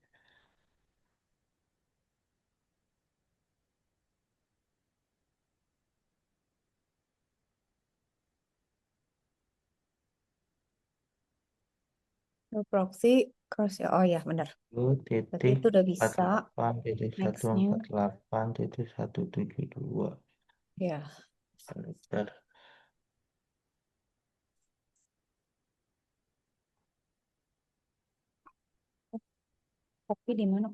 [SPEAKER 1] Proxy cross ya. Oh ya, benar.
[SPEAKER 2] Lu
[SPEAKER 1] Berarti
[SPEAKER 2] titik
[SPEAKER 1] itu udah
[SPEAKER 2] empat
[SPEAKER 1] bisa.
[SPEAKER 2] delapan titik satu
[SPEAKER 1] Nextnya.
[SPEAKER 2] empat delapan titik 172.
[SPEAKER 1] Ya.
[SPEAKER 2] Enter.
[SPEAKER 1] Tapi di mana?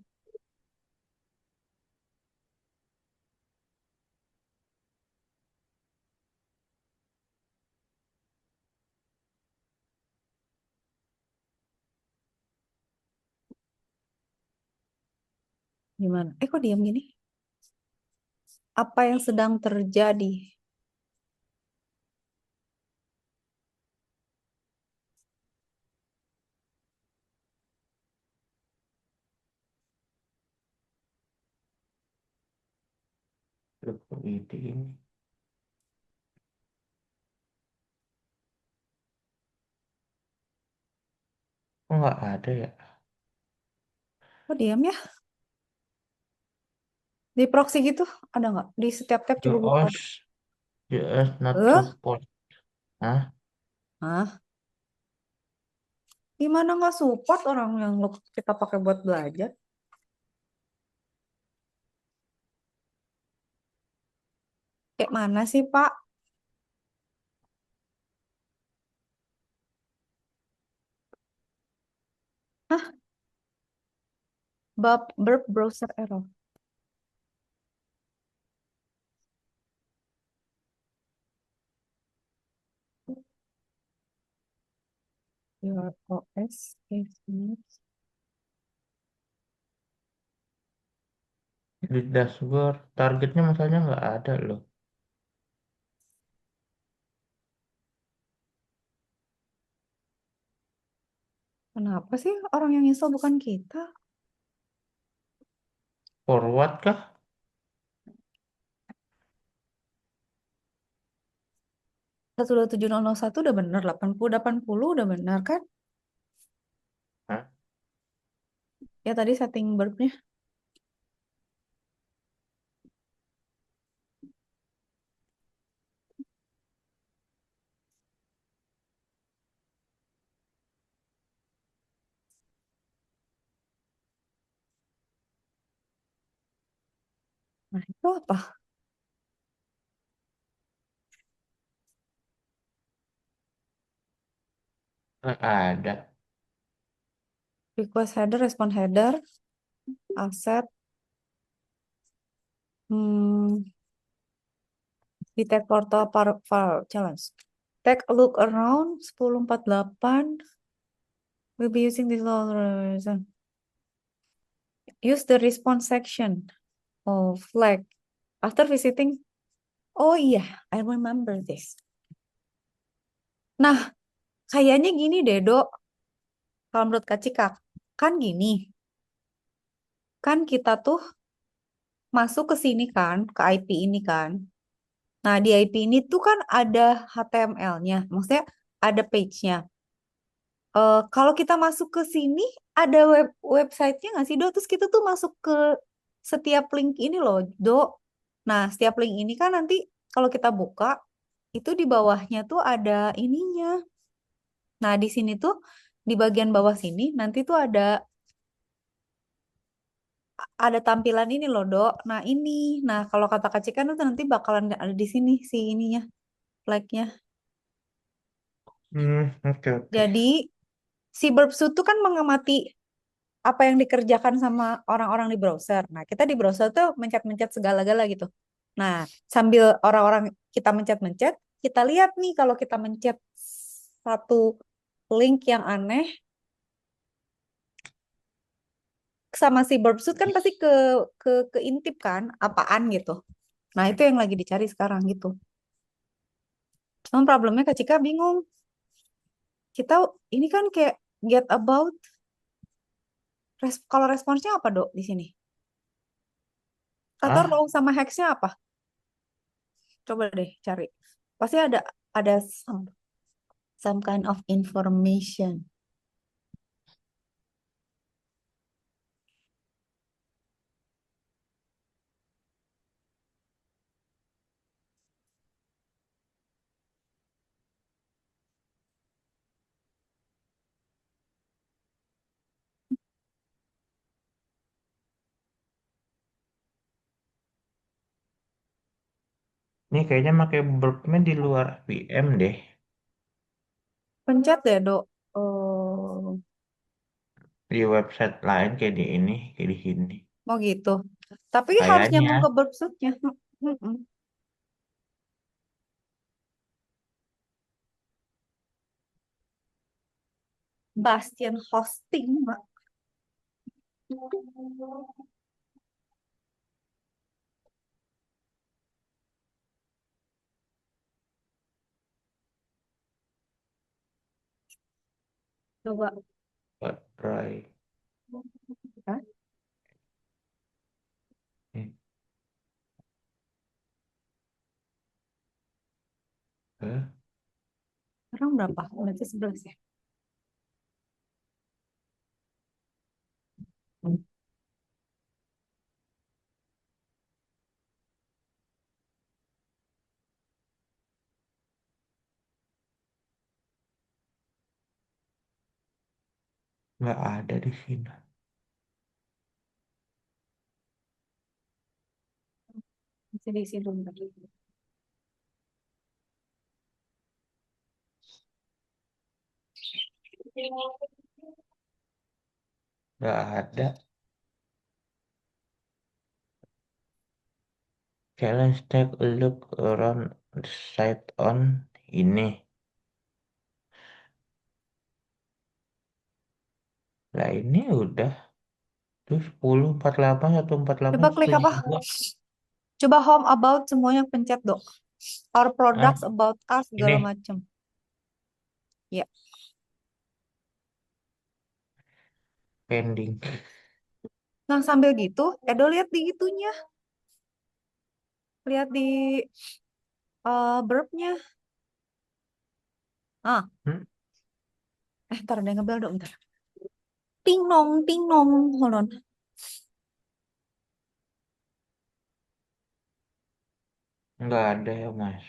[SPEAKER 1] Di mana? Kok diam gini? Apa yang sedang terjadi?
[SPEAKER 2] Lu kok ini. Kok nggak ada ya?
[SPEAKER 1] Kok diam ya? Di proxy gitu ada nggak? Di setiap tab coba buka.
[SPEAKER 2] JOS, JOS not
[SPEAKER 1] Eh?
[SPEAKER 2] support. Hah?
[SPEAKER 1] Hah? Gimana nggak support orang yang kita pakai buat belajar? Kayak mana sih, Pak? Hah? Burp browser error. Your OS is not.
[SPEAKER 2] Di dashboard, targetnya masalahnya nggak ada loh.
[SPEAKER 1] Kenapa sih orang yang install bukan kita?
[SPEAKER 2] Forward kah?
[SPEAKER 1] 127.001 udah bener, 8080 udah bener kan?
[SPEAKER 2] Hah?
[SPEAKER 1] Ya tadi setting burpnya. Nah, itu apa?
[SPEAKER 2] Nggak ada.
[SPEAKER 1] Request header, respond header, asset, hmm, detect portal file challenge. Take a look around 10.48. We'll be using this all. Use the response section of flag after visiting. Oh iya, I remember this. Nah, kayaknya gini deh, Dok. Kalau menurut Kak Cika, kan gini, kan kita tuh masuk ke sini kan, ke IP ini kan. Nah, di IP ini tuh kan ada HTML-nya, maksudnya ada page-nya. Kalau kita masuk ke sini, ada website-nya nggak sih, Dok? Terus kita tuh masuk ke setiap link ini loh, Dok. Nah, setiap link ini kan nanti kalau kita buka, itu di bawahnya tuh ada ininya. Nah, di sini tuh, di bagian bawah sini, nanti tuh ada tampilan ini loh, Dok. Nah, ini. Nah, kalau kata Kak Cika tuh nanti bakalan ada di sini si ininya, flag-nya.
[SPEAKER 2] Oke, oke.
[SPEAKER 1] Jadi, si Burpsuit tuh kan mengamati apa yang dikerjakan sama orang-orang di browser. Nah, kita di browser tuh mencet-mencet segala-gala gitu. Nah, sambil orang-orang kita mencet-mencet, kita lihat nih kalau kita mencet satu link yang aneh sama si Burpsuit kan pasti keintip kan apaan gitu. Nah, itu yang lagi dicari sekarang gitu. Cuman problemnya Kak Cika bingung. Kita ini kan kayak get about kalau responsnya apa, Dok, di sini? Atau
[SPEAKER 2] Ah,
[SPEAKER 1] row sama hexnya apa? Coba deh cari. Pasti ada some kind of information.
[SPEAKER 2] ini kayaknya pakai burpnya di luar VM deh.
[SPEAKER 1] Pencet deh, Dok. Oh,
[SPEAKER 2] Di website lain kayak di ini, kayak di sini.
[SPEAKER 1] mau gitu. Tapi harus nyambung ke
[SPEAKER 2] Kayaknya.
[SPEAKER 1] Burpsuit-nya. Mm-mm. Bastion hosting, Mbak. Coba.
[SPEAKER 2] Try.
[SPEAKER 1] Hah?
[SPEAKER 2] Eh, eh,
[SPEAKER 1] Sekarang berapa? Berarti 11 ya?
[SPEAKER 2] nggak ada di sini.
[SPEAKER 1] Masih diisi dulu tadi.
[SPEAKER 2] Nggak ada. Okay, let's take a look around the site on ini. Lah ini udah tuh 10, 48, 148,
[SPEAKER 1] Coba klik apa?
[SPEAKER 2] 172.
[SPEAKER 1] Coba home about semuanya pencet, Dok. Our
[SPEAKER 2] Ah,
[SPEAKER 1] products about us segala
[SPEAKER 2] ini
[SPEAKER 1] macam. Ya.
[SPEAKER 2] pending.
[SPEAKER 1] Nah, sambil gitu, Edo lihat di itunya. Lihat di burpnya. Ah,
[SPEAKER 2] Hmm?
[SPEAKER 1] ntar ada yang ngebel dong, ntar. Ting nong, ting nong. Hold on.
[SPEAKER 2] Nggak ada ya mas.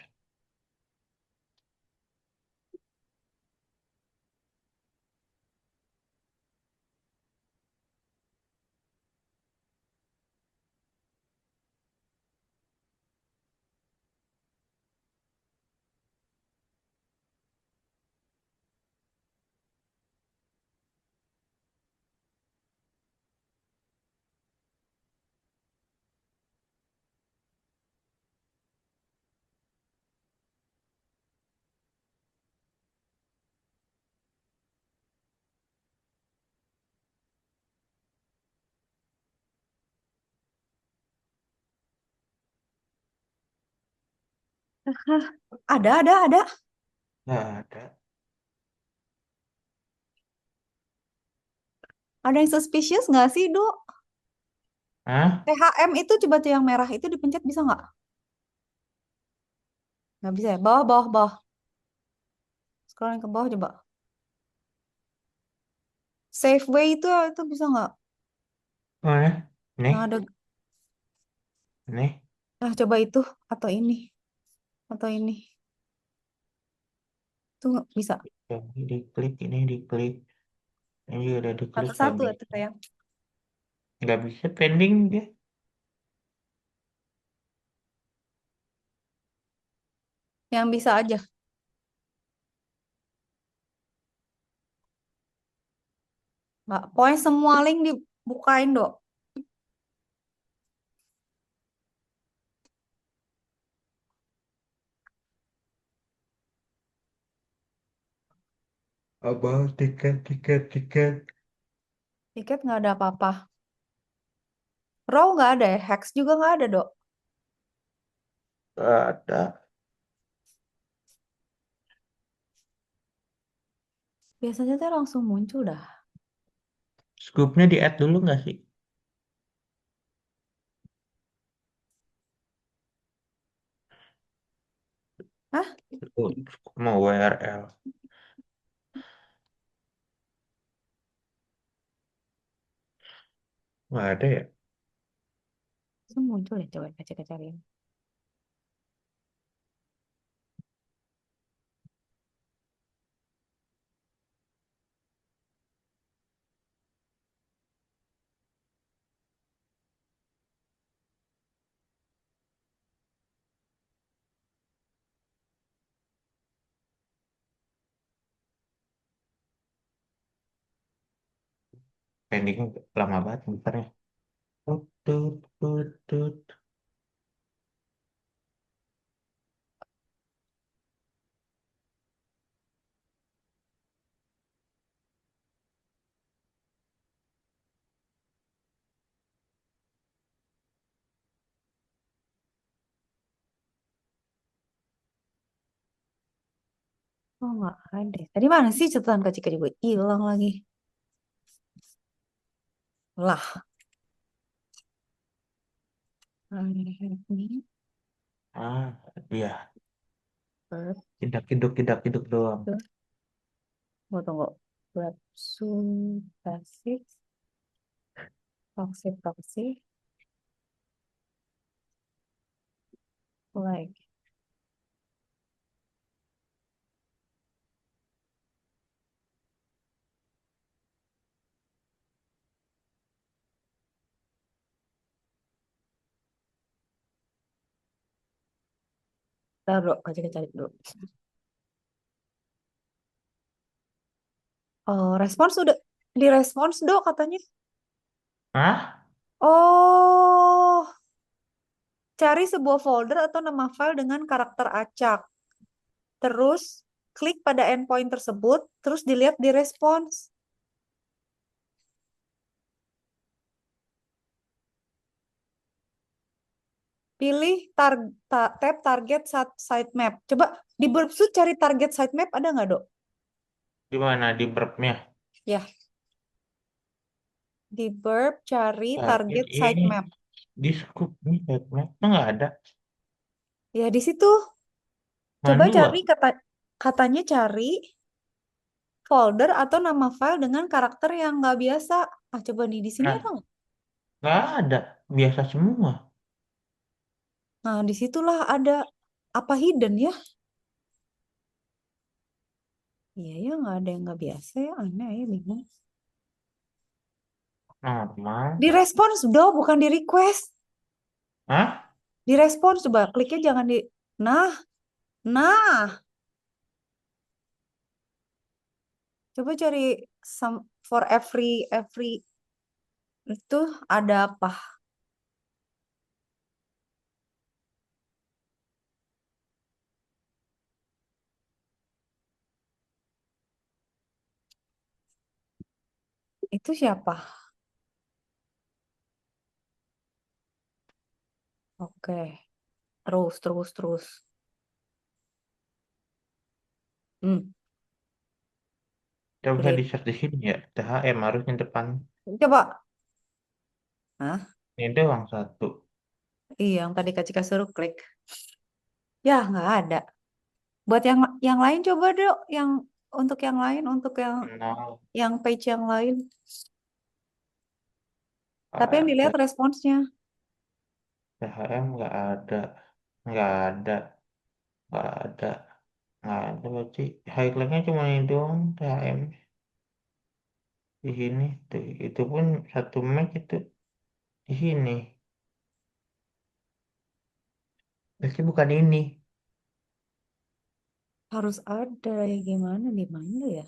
[SPEAKER 1] Hah, ada.
[SPEAKER 2] Nggak ada.
[SPEAKER 1] Ada yang suspicious nggak sih, Dok?
[SPEAKER 2] Hah?
[SPEAKER 1] THM itu coba tuh yang merah itu dipencet bisa nggak? Nggak bisa ya? Bawah. Scrolling ke bawah coba. Safeway itu bisa nggak?
[SPEAKER 2] Mana?
[SPEAKER 1] Yang
[SPEAKER 2] Nih,
[SPEAKER 1] ada,
[SPEAKER 2] nih.
[SPEAKER 1] nah coba itu atau ini atau ini. Tuh nggak bisa.
[SPEAKER 2] Ini diklik, ini diklik. Ini udah diklik nggak
[SPEAKER 1] Satu-satu
[SPEAKER 2] bisa.
[SPEAKER 1] atau sayang.
[SPEAKER 2] Nggak bisa pending dia.
[SPEAKER 1] Yang bisa aja. Nggak. Pokoknya semua link dibukain, Dok.
[SPEAKER 2] Abang tiket, tiket, tiket.
[SPEAKER 1] Tiket nggak ada apa-apa. Raw nggak ada ya. Hex juga nggak ada, Dok.
[SPEAKER 2] Nggak ada.
[SPEAKER 1] Biasanya tuh langsung muncul dah.
[SPEAKER 2] Scoopnya di add dulu nggak sih?
[SPEAKER 1] Hah?
[SPEAKER 2] Oh, mau URL. Nggak ada ya?
[SPEAKER 1] Langsung muncul ya. Coba cek cariin.
[SPEAKER 2] Pending lama banget bentar ya. Tut, tut, tut, tut.
[SPEAKER 1] Oh nggak ada. Tadi mana sih catatan kecil gue hilang lagi. Lah. Ini.
[SPEAKER 2] Ah, dia.
[SPEAKER 1] Verb.
[SPEAKER 2] Kidak, kiduk, kidak, kiduk doang.
[SPEAKER 1] Tunggu. Verb pasif. Toxic. Like. Taruh, cari dulu. Oh, respons udah direspons dok katanya.
[SPEAKER 2] Hah?
[SPEAKER 1] Oh, cari sebuah folder atau nama file dengan karakter acak. Terus klik pada endpoint tersebut, terus dilihat di respons. Pilih tab target sitemap. Coba di Burpsuit cari target sitemap ada nggak dok?
[SPEAKER 2] Di mana? Di verbnya?
[SPEAKER 1] Ya, di Burp cari
[SPEAKER 2] Target
[SPEAKER 1] target
[SPEAKER 2] ini.
[SPEAKER 1] sitemap.
[SPEAKER 2] Di scoop nih, segmen. Nggak ada.
[SPEAKER 1] Ya di situ. Coba cari
[SPEAKER 2] Manual.
[SPEAKER 1] katanya cari folder atau nama file dengan karakter yang nggak biasa. Ah, coba nih di sini ada
[SPEAKER 2] Nah,
[SPEAKER 1] nggak?
[SPEAKER 2] nggak ada. Biasa semua.
[SPEAKER 1] Nah, disitulah ada apa hidden ya? Iya ya, nggak ada yang nggak biasa ya, aneh ya, bingung.
[SPEAKER 2] Normal.
[SPEAKER 1] Di respons dong, bukan di request.
[SPEAKER 2] Hah?
[SPEAKER 1] Di respons coba, kliknya jangan di. Nah, nah, coba cari for every itu ada apa? Itu siapa? Oke, terus. Hmm,
[SPEAKER 2] Coba bisa
[SPEAKER 1] create.
[SPEAKER 2] di search di sini ya. THM harusnya depan.
[SPEAKER 1] Coba. Hah?
[SPEAKER 2] Ini doang satu.
[SPEAKER 1] Iya, yang tadi Kak Cika suruh klik. Ya, nggak ada. Buat yang lain coba dong, yang untuk yang lain, untuk
[SPEAKER 2] Nol.
[SPEAKER 1] yang page yang lain.
[SPEAKER 2] Nggak
[SPEAKER 1] Tapi yang
[SPEAKER 2] ada.
[SPEAKER 1] dilihat responsnya
[SPEAKER 2] THM nggak ada. Nggak ada. Nggak ada. Nggak ada berarti. Highlightnya cuma ini doang. THM. Di sini. Tuh. Itu pun satu Mac itu. Di sini. Berarti bukan ini.
[SPEAKER 1] harus ada ya gimana di mana ya?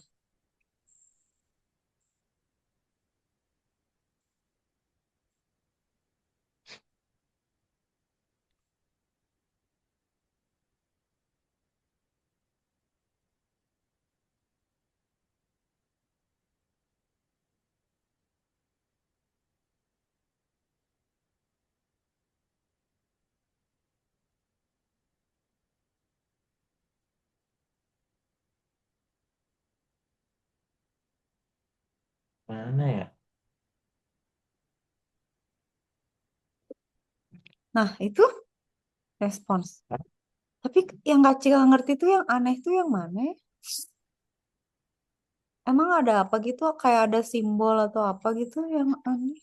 [SPEAKER 2] Mana ya?
[SPEAKER 1] Nah, itu respons. Tapi yang gak Cika ngerti tuh yang aneh tuh yang mana ya? Emang ada apa gitu? Kayak ada simbol atau apa gitu yang aneh?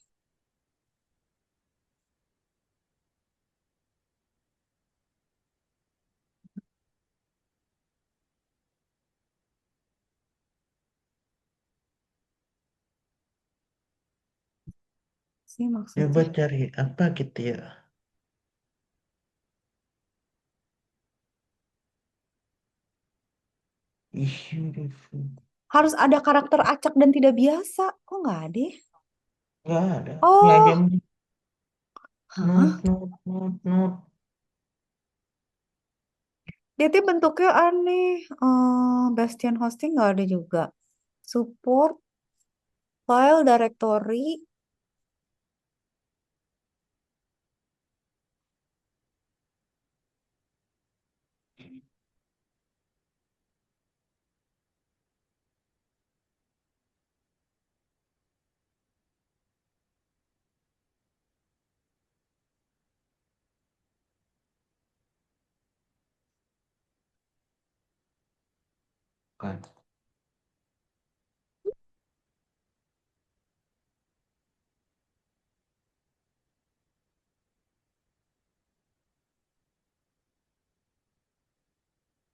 [SPEAKER 1] Sih
[SPEAKER 2] Coba
[SPEAKER 1] maksudnya.
[SPEAKER 2] cari apa gitu ya. Issue review.
[SPEAKER 1] Harus ada karakter acak dan tidak biasa. Kok nggak ada ya?
[SPEAKER 2] Nggak ada. Ini aja
[SPEAKER 1] Oh,
[SPEAKER 2] nih.
[SPEAKER 1] hah?
[SPEAKER 2] Not, not, not, not.
[SPEAKER 1] Dia tuh bentuknya aneh. Bastion hosting nggak ada juga. Support, file, directory.
[SPEAKER 2] Kan.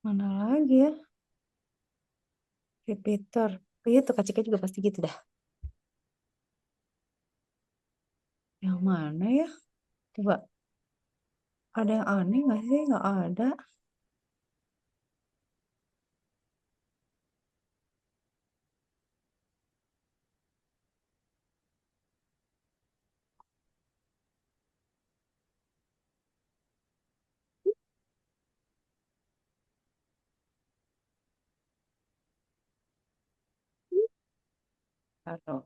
[SPEAKER 1] Mana lagi ya? Repeater. Itu Kak Cika juga pasti gitu dah. Yang mana ya? Coba. Ada yang aneh nggak sih? Nggak ada. Taruh.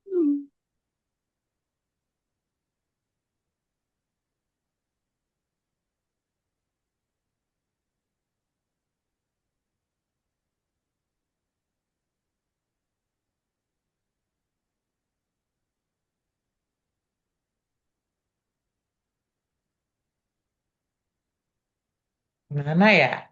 [SPEAKER 1] Hmm.
[SPEAKER 2] Mana ya?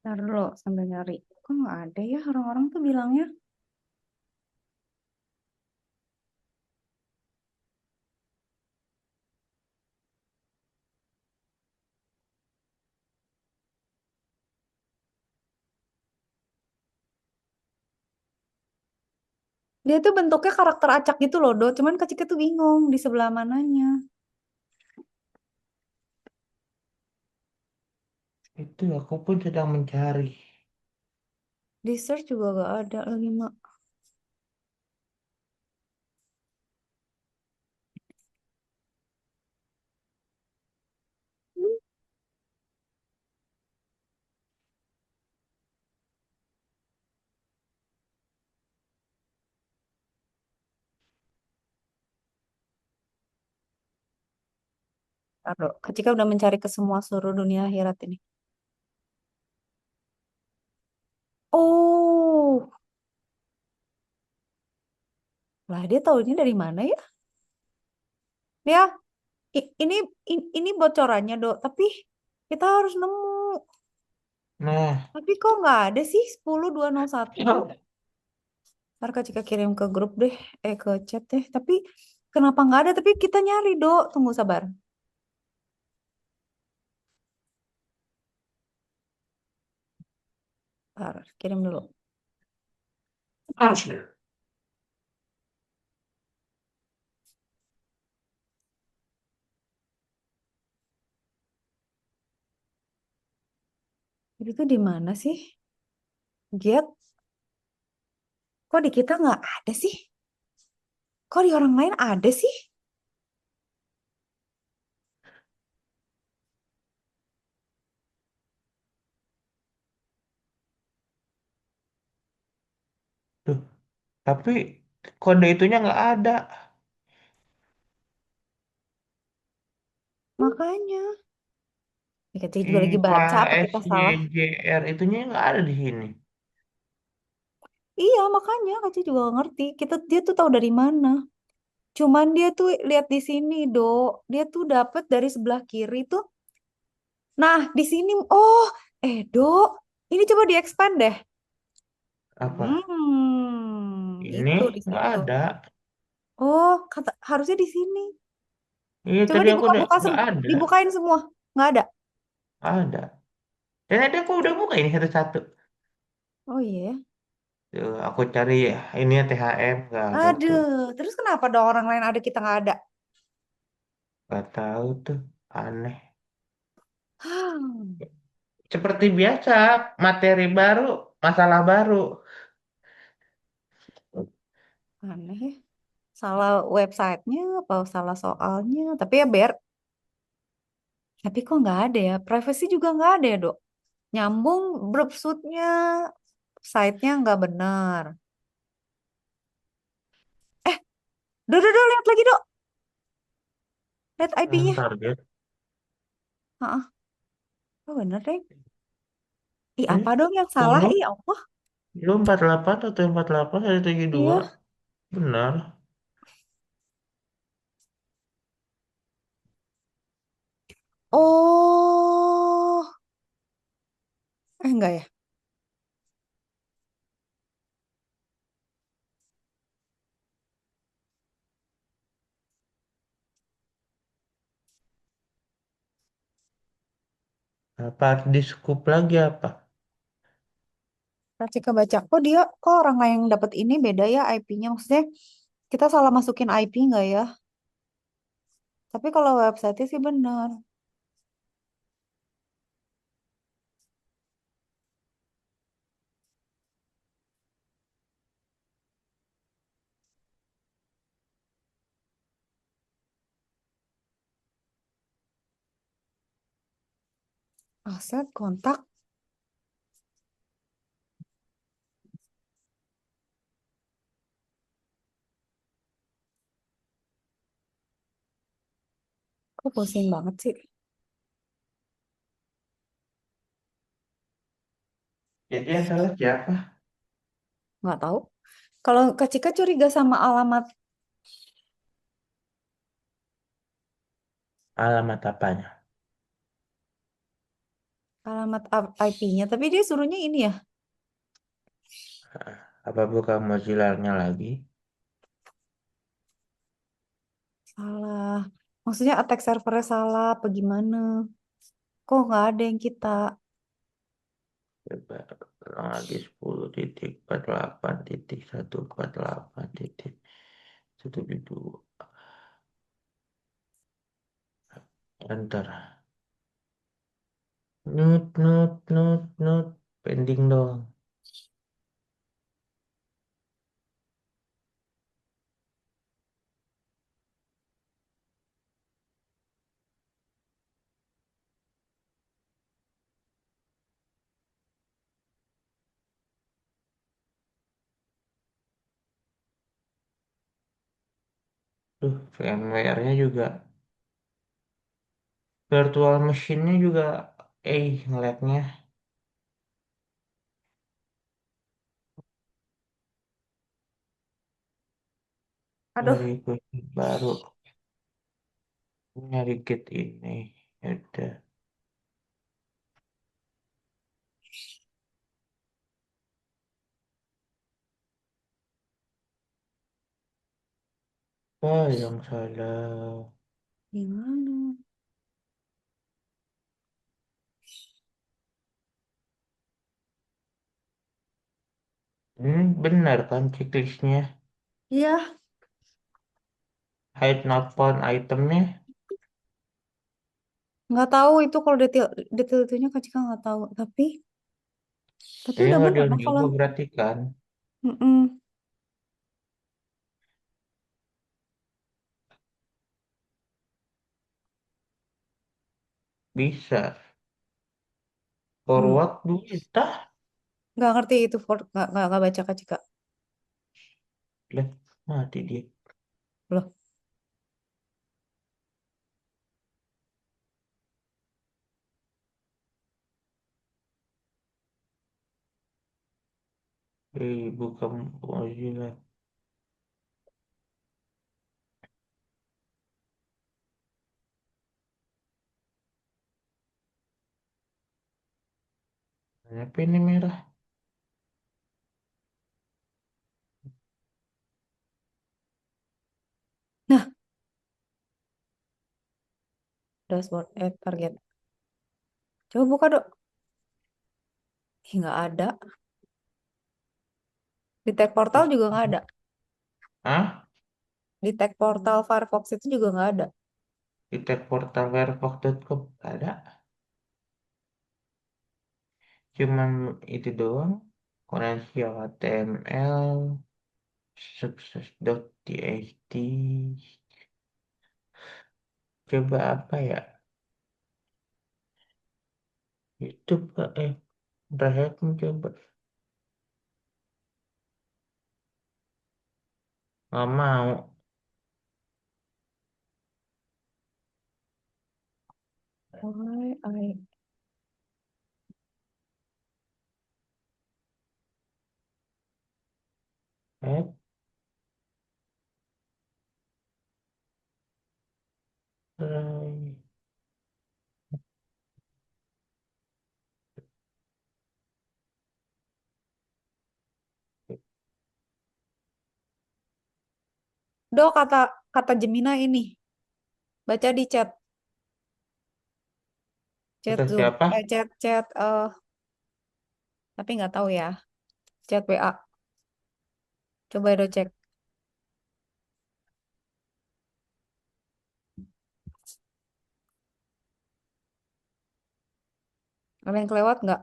[SPEAKER 1] Ntar dulu sambil nyari. Kok nggak ada ya orang-orang tuh bilangnya. Dia tuh bentuknya karakter acak gitu loh, Do. Cuman Kak Cika tuh bingung di sebelah mananya.
[SPEAKER 2] Itu aku pun sedang mencari.
[SPEAKER 1] Di search juga gak ada lagi, Mak. Aduh, Kak Cika udah mencari ke semua seluruh dunia akhirat ini. Oh, lah dia taunya dari mana ya? Dia ini ini bocorannya, Dok. Tapi kita harus nemu.
[SPEAKER 2] Nah,
[SPEAKER 1] Tapi kok nggak ada sih 10201? Ntar Kak Cika kirim ke grup deh, ke chat deh. Tapi kenapa nggak ada? Tapi kita nyari, Dok. Tunggu sabar. Ntar, kirim dulu. Itu di mana sih? Giat, kok di kita nggak ada sih? Kok di orang lain ada sih?
[SPEAKER 2] tuh. Tapi kode itunya nggak ada.
[SPEAKER 1] Makanya. Ya, kita juga lagi
[SPEAKER 2] IPA
[SPEAKER 1] baca, apa kita salah?
[SPEAKER 2] SYJR itunya nggak ada di sini.
[SPEAKER 1] Iya, makanya Kak juga nggak ngerti. Dia tuh tahu dari mana. Cuman dia tuh lihat di sini, Dok. Dia tuh dapet dari sebelah kiri tuh. Nah, di sini, oh, Dok, ini coba di-expand deh.
[SPEAKER 2] Apa? Ini
[SPEAKER 1] Itu di
[SPEAKER 2] nggak
[SPEAKER 1] situ.
[SPEAKER 2] ada.
[SPEAKER 1] Oh, harusnya di sini.
[SPEAKER 2] Iya
[SPEAKER 1] Coba
[SPEAKER 2] tadi aku udah
[SPEAKER 1] dibuka-buka
[SPEAKER 2] nggak ada.
[SPEAKER 1] dibukain semua. Nggak ada.
[SPEAKER 2] Ada. Dan tadi aku udah buka ini satu-satu.
[SPEAKER 1] Oh iya.
[SPEAKER 2] Tuh, aku cari ya. Ini ya THM nggak ada tuh.
[SPEAKER 1] Aduh, terus kenapa dong orang lain ada kita nggak ada?
[SPEAKER 2] Nggak tahu tuh. Aneh.
[SPEAKER 1] Hmm,
[SPEAKER 2] Seperti biasa, materi baru, masalah baru.
[SPEAKER 1] aneh ya. Salah websitenya apa salah soalnya? Tapi ya tapi kok nggak ada ya? Privacy juga nggak ada ya, Dok. Nyambung browsernya, site-nya nggak benar. Eh, Dok, lihat lagi, Dok. Lihat IP-nya.
[SPEAKER 2] Target.
[SPEAKER 1] Heeh. Oh, bener deh. Ih,
[SPEAKER 2] Eh,
[SPEAKER 1] apa dong yang salah?
[SPEAKER 2] 10.
[SPEAKER 1] Ih, Allah.
[SPEAKER 2] Lu 48 atau 48 dari 72.
[SPEAKER 1] Iya.
[SPEAKER 2] Benar.
[SPEAKER 1] Oh, enggak ya?
[SPEAKER 2] Apa di scoop lagi apa?
[SPEAKER 1] Kasih kebaca. Kok orang lain yang dapat ini beda ya IP-nya? Maksudnya kita salah masukin IP nggak ya? Tapi kalau website sih benar. Aset, kontak. Kok pusing banget sih?
[SPEAKER 2] Jadi yang salah siapa?
[SPEAKER 1] Nggak tahu. Kalau Kak Cika curiga sama
[SPEAKER 2] Alamat apanya?
[SPEAKER 1] alamat IP-nya, tapi dia suruhnya ini ya,
[SPEAKER 2] Apa buka Mozilla-nya lagi?
[SPEAKER 1] salah. Maksudnya attack servernya salah apa gimana? Kok nggak ada yang kita?
[SPEAKER 2] Coba ulang lagi 10.48.148.172. Enter. Nut. Pending dong. Tuh, VMware-nya juga. Virtual machine-nya juga nge-lag-nya
[SPEAKER 1] Aduh,
[SPEAKER 2] dari equation baru nyari get ini. Ya udah. Apa yang salah?
[SPEAKER 1] gimana?
[SPEAKER 2] Ini benar kan checklistnya?
[SPEAKER 1] Iya,
[SPEAKER 2] Hide not found itemnya.
[SPEAKER 1] nggak tahu itu kalau detail detail itunya Kak Cika nggak tahu. Tapi
[SPEAKER 2] Ini
[SPEAKER 1] udah
[SPEAKER 2] nggak
[SPEAKER 1] benar
[SPEAKER 2] dia
[SPEAKER 1] dong kalau
[SPEAKER 2] juga berarti kan?
[SPEAKER 1] mm-mm.
[SPEAKER 2] Bisa.
[SPEAKER 1] Hmm.
[SPEAKER 2] Forward bisa.
[SPEAKER 1] Nggak ngerti itu nggak baca Kak Cika.
[SPEAKER 2] Lah, mati dia.
[SPEAKER 1] Loh,
[SPEAKER 2] Bukan Mozilla. Apa ini merah?
[SPEAKER 1] nah dashboard target. Coba buka dok. Ih, nggak ada. Di tag portal juga nggak ada.
[SPEAKER 2] Ah,
[SPEAKER 1] Di tag portal Firefox itu juga nggak ada.
[SPEAKER 2] di tag portal firefox.com ada. Cuman itu doang. Koneksi HTML, success.txt. Coba apa ya? Itu Pak, udah coba. Nggak mau.
[SPEAKER 1] Why I
[SPEAKER 2] Eh, try.
[SPEAKER 1] dok kata kata Gemini ini baca di chat
[SPEAKER 2] Kata
[SPEAKER 1] Zoom
[SPEAKER 2] siapa?
[SPEAKER 1] chat chat tapi nggak tahu ya chat WA. Coba do cek. Ada yang kelewat nggak?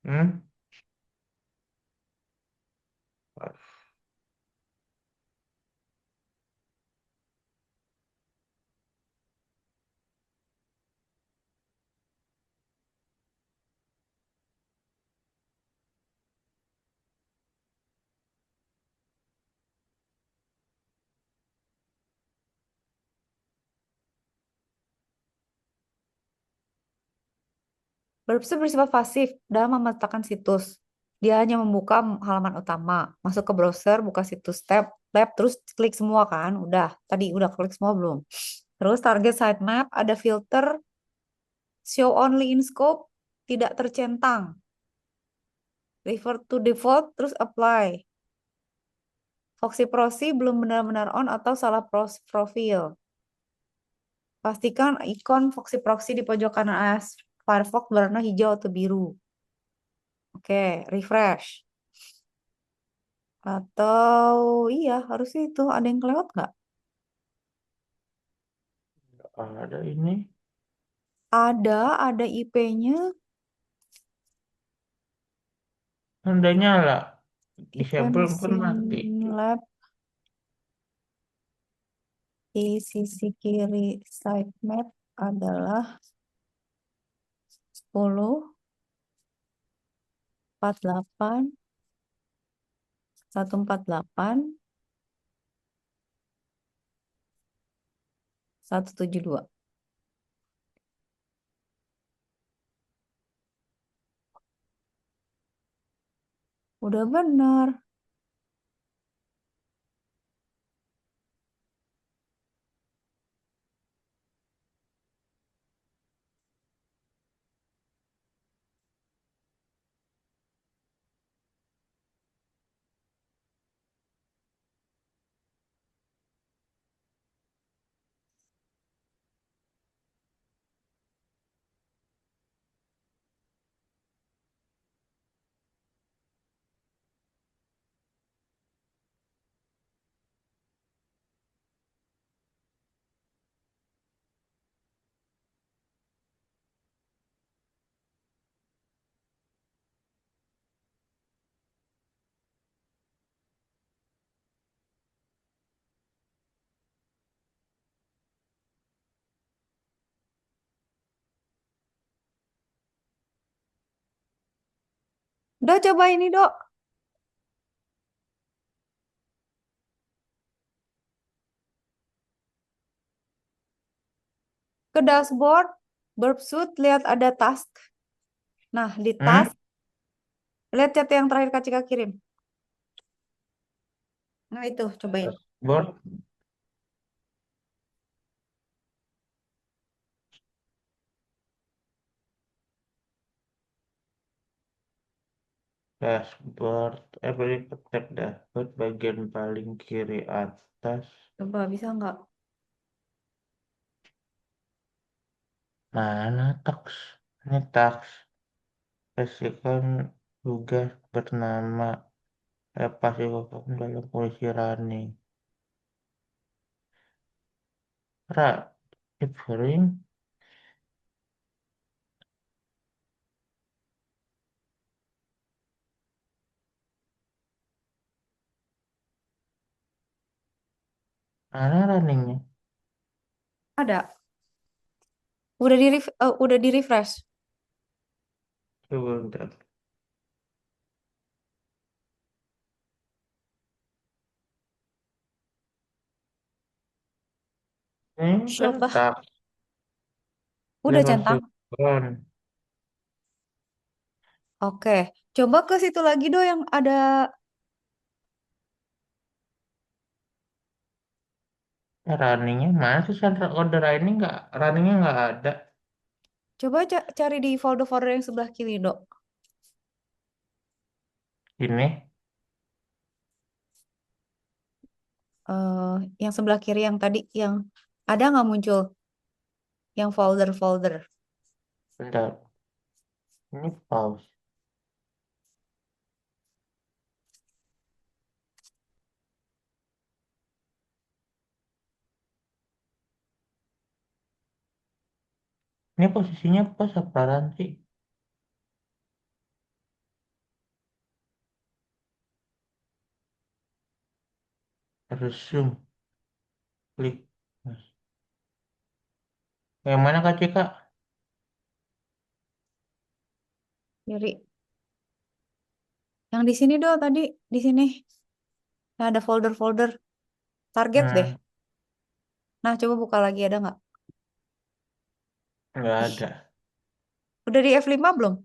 [SPEAKER 2] Hmm?
[SPEAKER 1] Verb itu bersifat pasif dalam memetakan situs. Dia hanya membuka halaman utama, masuk ke browser, buka situs tab, terus klik semua kan? Udah, tadi udah klik semua belum? Terus target sitemap, ada filter, show only in scope, tidak tercentang. Refer to default, terus apply. Foxy Proxy belum benar-benar on atau salah profil. Pastikan ikon Foxy Proxy di pojok kanan atas Firefox berwarna hijau atau biru. Oke, refresh. Atau iya harusnya itu ada yang kelewat nggak?
[SPEAKER 2] Ada ini.
[SPEAKER 1] Ada IP-nya,
[SPEAKER 2] Udah nyala.
[SPEAKER 1] event
[SPEAKER 2] Disable pun mati.
[SPEAKER 1] Synlab di sisi kiri sitemap adalah 10 48 148 172. Udah bener. Dok, coba ini, Dok. Ke dashboard, Burpsuit, lihat ada task. Nah, di
[SPEAKER 2] Hmm?
[SPEAKER 1] task, lihat chat yang terakhir Kak Cika kirim. Nah, itu, cobain.
[SPEAKER 2] Dashboard, dashboard, beri tab dashboard bagian paling kiri atas.
[SPEAKER 1] Coba, bisa nggak?
[SPEAKER 2] Mana taks? Ini taks. Pastikan tugas bernama pasti dalam polisi running. Ra, differing. Mana runningnya?
[SPEAKER 1] Ada. Udah di refresh.
[SPEAKER 2] Coba bentar. Ini kan
[SPEAKER 1] Coba.
[SPEAKER 2] taks
[SPEAKER 1] Udah
[SPEAKER 2] level
[SPEAKER 1] centang.
[SPEAKER 2] 9.
[SPEAKER 1] Oke. Coba ke situ lagi, Do, yang ada.
[SPEAKER 2] Runningnya mana sih central order ini nggak runningnya nggak ada.
[SPEAKER 1] Coba cari di folder-folder yang sebelah kiri, Dok.
[SPEAKER 2] Ini
[SPEAKER 1] eh yang sebelah kiri yang tadi, yang ada nggak muncul? Yang folder-folder.
[SPEAKER 2] bentar. Ini pause. Ini posisinya pas apaan sih? Resume. Klik. Mas. Yang mana Kak Cika?
[SPEAKER 1] Kiri. Yang di sini, Do, tadi. Di sini. Nah, ada folder-folder. Target deh.
[SPEAKER 2] Hmm,
[SPEAKER 1] Nah, coba buka lagi, ada nggak?
[SPEAKER 2] nggak
[SPEAKER 1] Ih,
[SPEAKER 2] ada.
[SPEAKER 1] udah di F5 belum?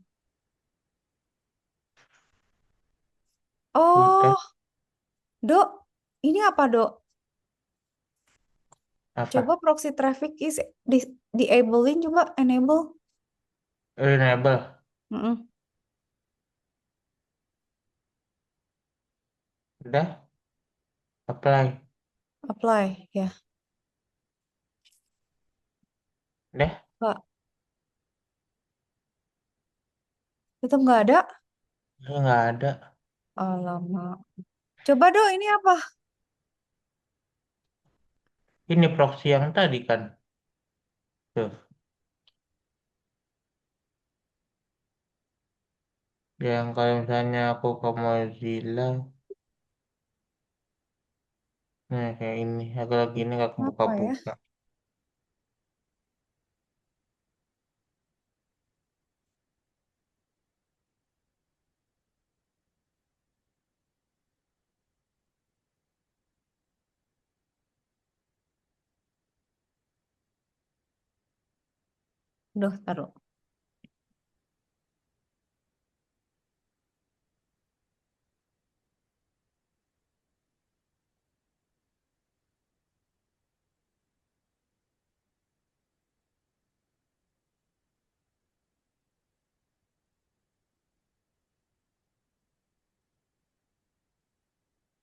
[SPEAKER 2] Udah.
[SPEAKER 1] Oh, Dok. Ini apa, Dok? Coba
[SPEAKER 2] Apa?
[SPEAKER 1] proxy traffic is di-ablein, coba enable.
[SPEAKER 2] Enable.
[SPEAKER 1] Mm-mm.
[SPEAKER 2] Udah. Apply.
[SPEAKER 1] Apply, ya.
[SPEAKER 2] Udah.
[SPEAKER 1] Pak, tetap nggak ada.
[SPEAKER 2] Nggak ada.
[SPEAKER 1] Alamak. Coba, Dok, ini apa?
[SPEAKER 2] Ini proxy yang tadi kan. Tuh. Yang kalau misalnya aku ke Mozilla. Nah kayak ini. Aku lagi ini nggak
[SPEAKER 1] Apa ya?
[SPEAKER 2] buka-buka.
[SPEAKER 1] Udah, taruh.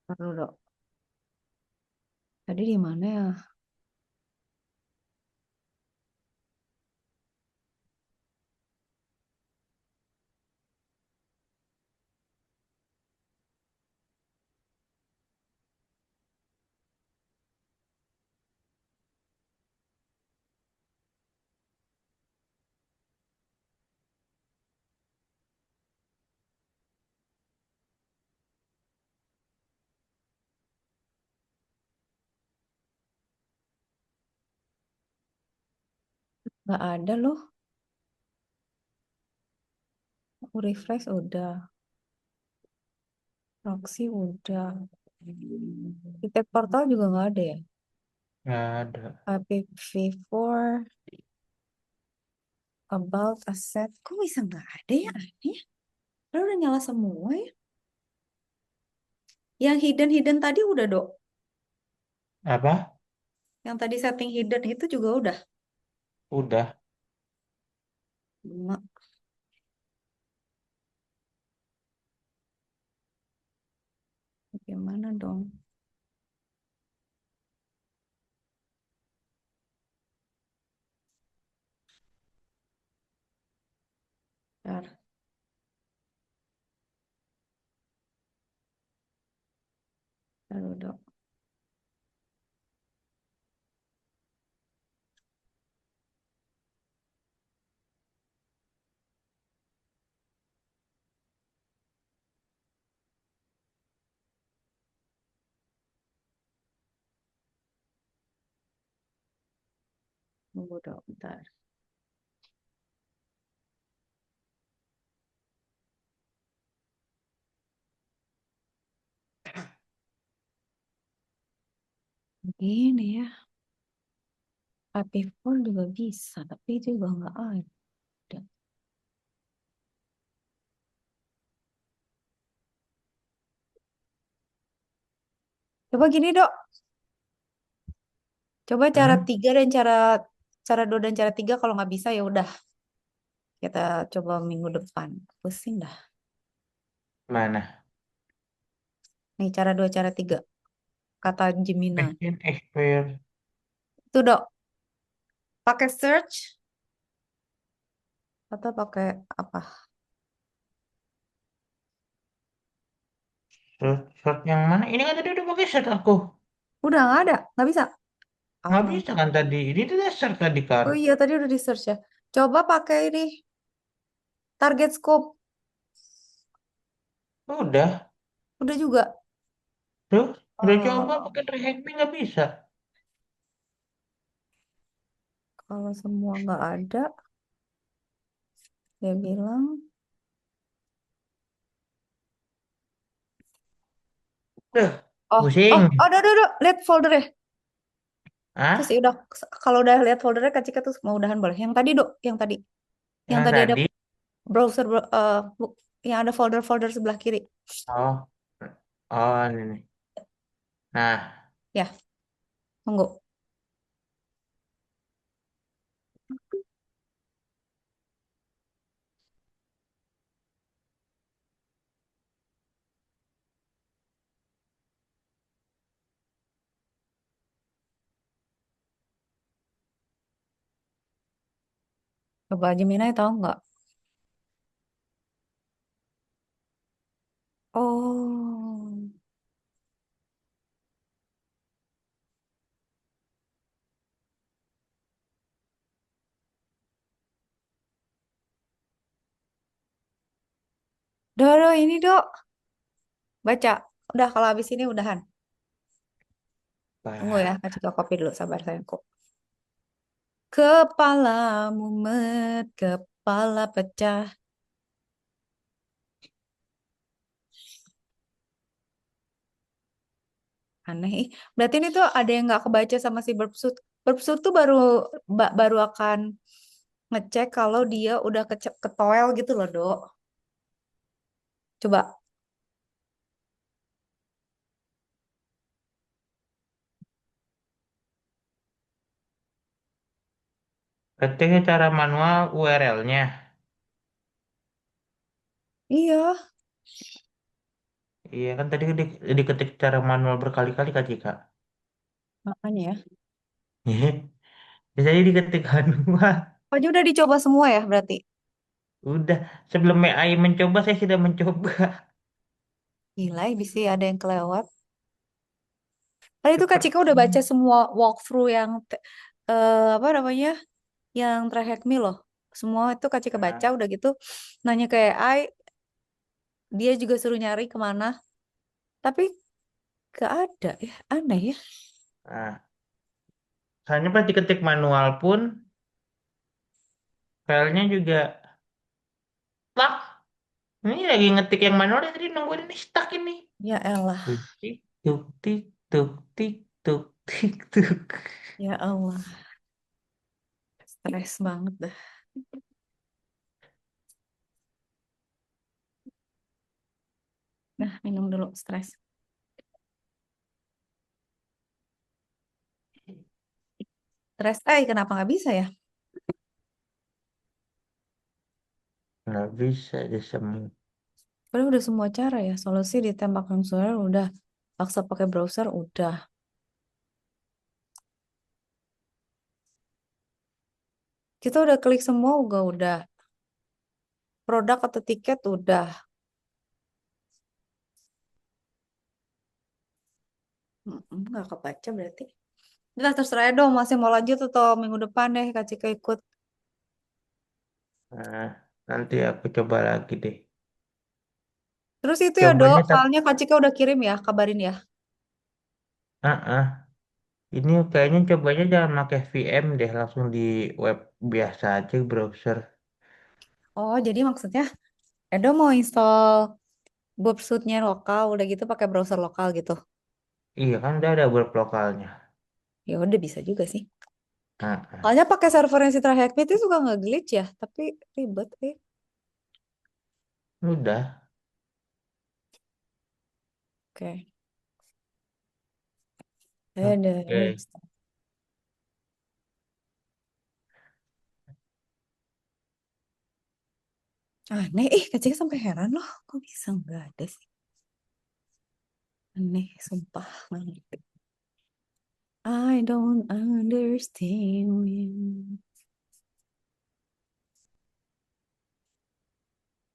[SPEAKER 1] Taruh dong. Tadi di mana ya? Nggak ada loh. Aku refresh udah. Proxy udah. Tiket portal juga nggak ada ya.
[SPEAKER 2] Nggak ada.
[SPEAKER 1] IPv4 about asset. Kok bisa nggak ada ya? Aneh. Padahal udah nyala semua ya. Yang hidden tadi udah dok.
[SPEAKER 2] Apa?
[SPEAKER 1] Yang tadi setting hidden itu juga udah.
[SPEAKER 2] Udah.
[SPEAKER 1] Mak, bagaimana dong? Bentar, taruh dok. Tunggu dok, bentar. Begini ya. IP4 juga bisa, tapi itu juga nggak ada. Coba gini dok. Coba cara
[SPEAKER 2] Hmm?
[SPEAKER 1] 3 dan cara cara 2 dan cara 3 kalau nggak bisa ya udah kita coba minggu depan. Pusing dah.
[SPEAKER 2] Mana?
[SPEAKER 1] Nih cara 2 cara 3 kata Gemini.
[SPEAKER 2] Machine expert.
[SPEAKER 1] Itu dok, pakai search atau pakai apa?
[SPEAKER 2] Short yang mana? Ini kan tadi udah pakai short aku.
[SPEAKER 1] Udah nggak ada, nggak bisa.
[SPEAKER 2] Nggak
[SPEAKER 1] Ah,
[SPEAKER 2] bisa kan tadi. Ini tuh udah short tadi kan.
[SPEAKER 1] oh iya tadi udah di search ya. Coba pakai ini target scope.
[SPEAKER 2] Udah.
[SPEAKER 1] Udah juga.
[SPEAKER 2] Tuh. Udah coba
[SPEAKER 1] Ah,
[SPEAKER 2] pakai track me nggak bisa.
[SPEAKER 1] kalau semua nggak ada, dia bilang,
[SPEAKER 2] Duh.
[SPEAKER 1] oh, oh,
[SPEAKER 2] Pusing.
[SPEAKER 1] udah, lihat foldernya. Terus ya
[SPEAKER 2] Ah?
[SPEAKER 1] udah, kalau udah lihat foldernya Kak Cika tuh mau udahan boleh. Yang tadi dok, yang
[SPEAKER 2] Yang
[SPEAKER 1] tadi ada
[SPEAKER 2] tadi.
[SPEAKER 1] browser, yang ada folder-folder sebelah kiri.
[SPEAKER 2] Oh. Oh ini nih. Nah.
[SPEAKER 1] Ya, tunggu. Coba Gemini tahu nggak? Oh, udah, ini dok. Baca. Udah, kalau habis ini udahan. Tunggu ya,
[SPEAKER 2] Bah.
[SPEAKER 1] Kak Cika copy dulu, sabar sayangku. Kepala mumet, kepala pecah. Aneh. Berarti ini tuh ada yang nggak kebaca sama si Burpsuit. Burpsuit tuh baru akan ngecek kalau dia udah ketoel gitu loh, Dok. Coba.
[SPEAKER 2] Ketik cara manual URL-nya.
[SPEAKER 1] Iya,
[SPEAKER 2] Iya kan tadi diketik cara manual berkali-kali Kak Cika.
[SPEAKER 1] makanya ya.
[SPEAKER 2] Jadi diketik manual.
[SPEAKER 1] Pokoknya udah dicoba semua ya berarti.
[SPEAKER 2] Udah, sebelum AI mencoba saya sudah mencoba.
[SPEAKER 1] Gila, bisa ya ada yang kelewat. Tadi itu Kak Cika
[SPEAKER 2] Seperti
[SPEAKER 1] udah baca semua walkthrough yang apa namanya? Yang terakhir me loh. Semua itu Kak Cika baca
[SPEAKER 2] nah,
[SPEAKER 1] udah gitu nanya ke AI, dia juga suruh nyari kemana. Tapi gak ada ya, aneh ya.
[SPEAKER 2] nah, soalnya pas diketik manual pun filenya juga stuck. Ini lagi ngetik yang manual tadi nungguin ini stuck ini.
[SPEAKER 1] Ya elah,
[SPEAKER 2] Tuk tik tuk tik tuk tik tuk tik tuk.
[SPEAKER 1] ya Allah, stres banget dah. Nah, minum dulu stres. Stres, kenapa nggak bisa ya?
[SPEAKER 2] Nggak bisa deh semua.
[SPEAKER 1] Padahal udah semua cara ya. Solusi ditembak langsung udah. Paksa pakai browser udah. Kita udah klik semua juga udah. Produk atau tiket udah. Nggak kebaca berarti. Udah terserah ya dong, masih mau lanjut atau minggu depan deh Kak Cika ikut.
[SPEAKER 2] Nah, nanti aku coba lagi deh.
[SPEAKER 1] Terus itu ya dok,
[SPEAKER 2] Cobanya tak.
[SPEAKER 1] filenya Kak Cika udah kirim ya, kabarin ya.
[SPEAKER 2] Ini kayaknya cobanya jangan pakai VM deh, langsung di web biasa aja browser.
[SPEAKER 1] Oh, jadi maksudnya Edo mau install Bobsuitnya lokal, udah gitu pakai browser lokal gitu.
[SPEAKER 2] Iya kan udah ada web lokalnya.
[SPEAKER 1] Ya udah bisa juga sih.
[SPEAKER 2] Ah, ah.
[SPEAKER 1] Soalnya pakai servernya Citra Hackmit itu suka nge-glitch ya, tapi ribet.
[SPEAKER 2] Udah.
[SPEAKER 1] Oke. Ada.
[SPEAKER 2] Oke.
[SPEAKER 1] Aneh, kecil sampai heran loh. Kok bisa nggak ada sih? Aneh, sumpah. Nggak ngerti. I don't understand.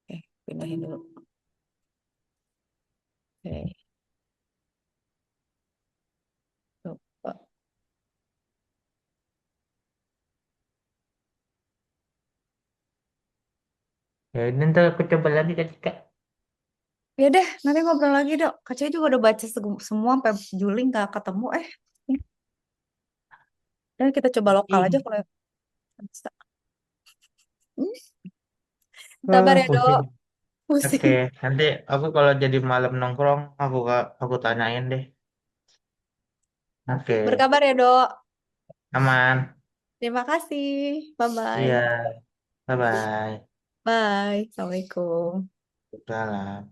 [SPEAKER 1] Oke, pindahin dulu. Oke, coba.
[SPEAKER 2] Ya ini ntar aku coba lagi kan Kak.
[SPEAKER 1] Ya deh, nanti ngobrol lagi dok. Kacanya juga udah baca semua sampai juling nggak ketemu. Dan kita coba lokal aja
[SPEAKER 2] Ih,
[SPEAKER 1] kalau bisa. Hmm, sabar
[SPEAKER 2] ah,
[SPEAKER 1] ya dok.
[SPEAKER 2] pusing. Oke,
[SPEAKER 1] Pusing.
[SPEAKER 2] nanti aku kalau jadi malam nongkrong, aku tanyain deh. Oke,
[SPEAKER 1] Berkabar ya dok.
[SPEAKER 2] aman.
[SPEAKER 1] Terima kasih. Bye-bye.
[SPEAKER 2] Iya, bye bye.
[SPEAKER 1] Bye. Assalamualaikum.
[SPEAKER 2] Salam.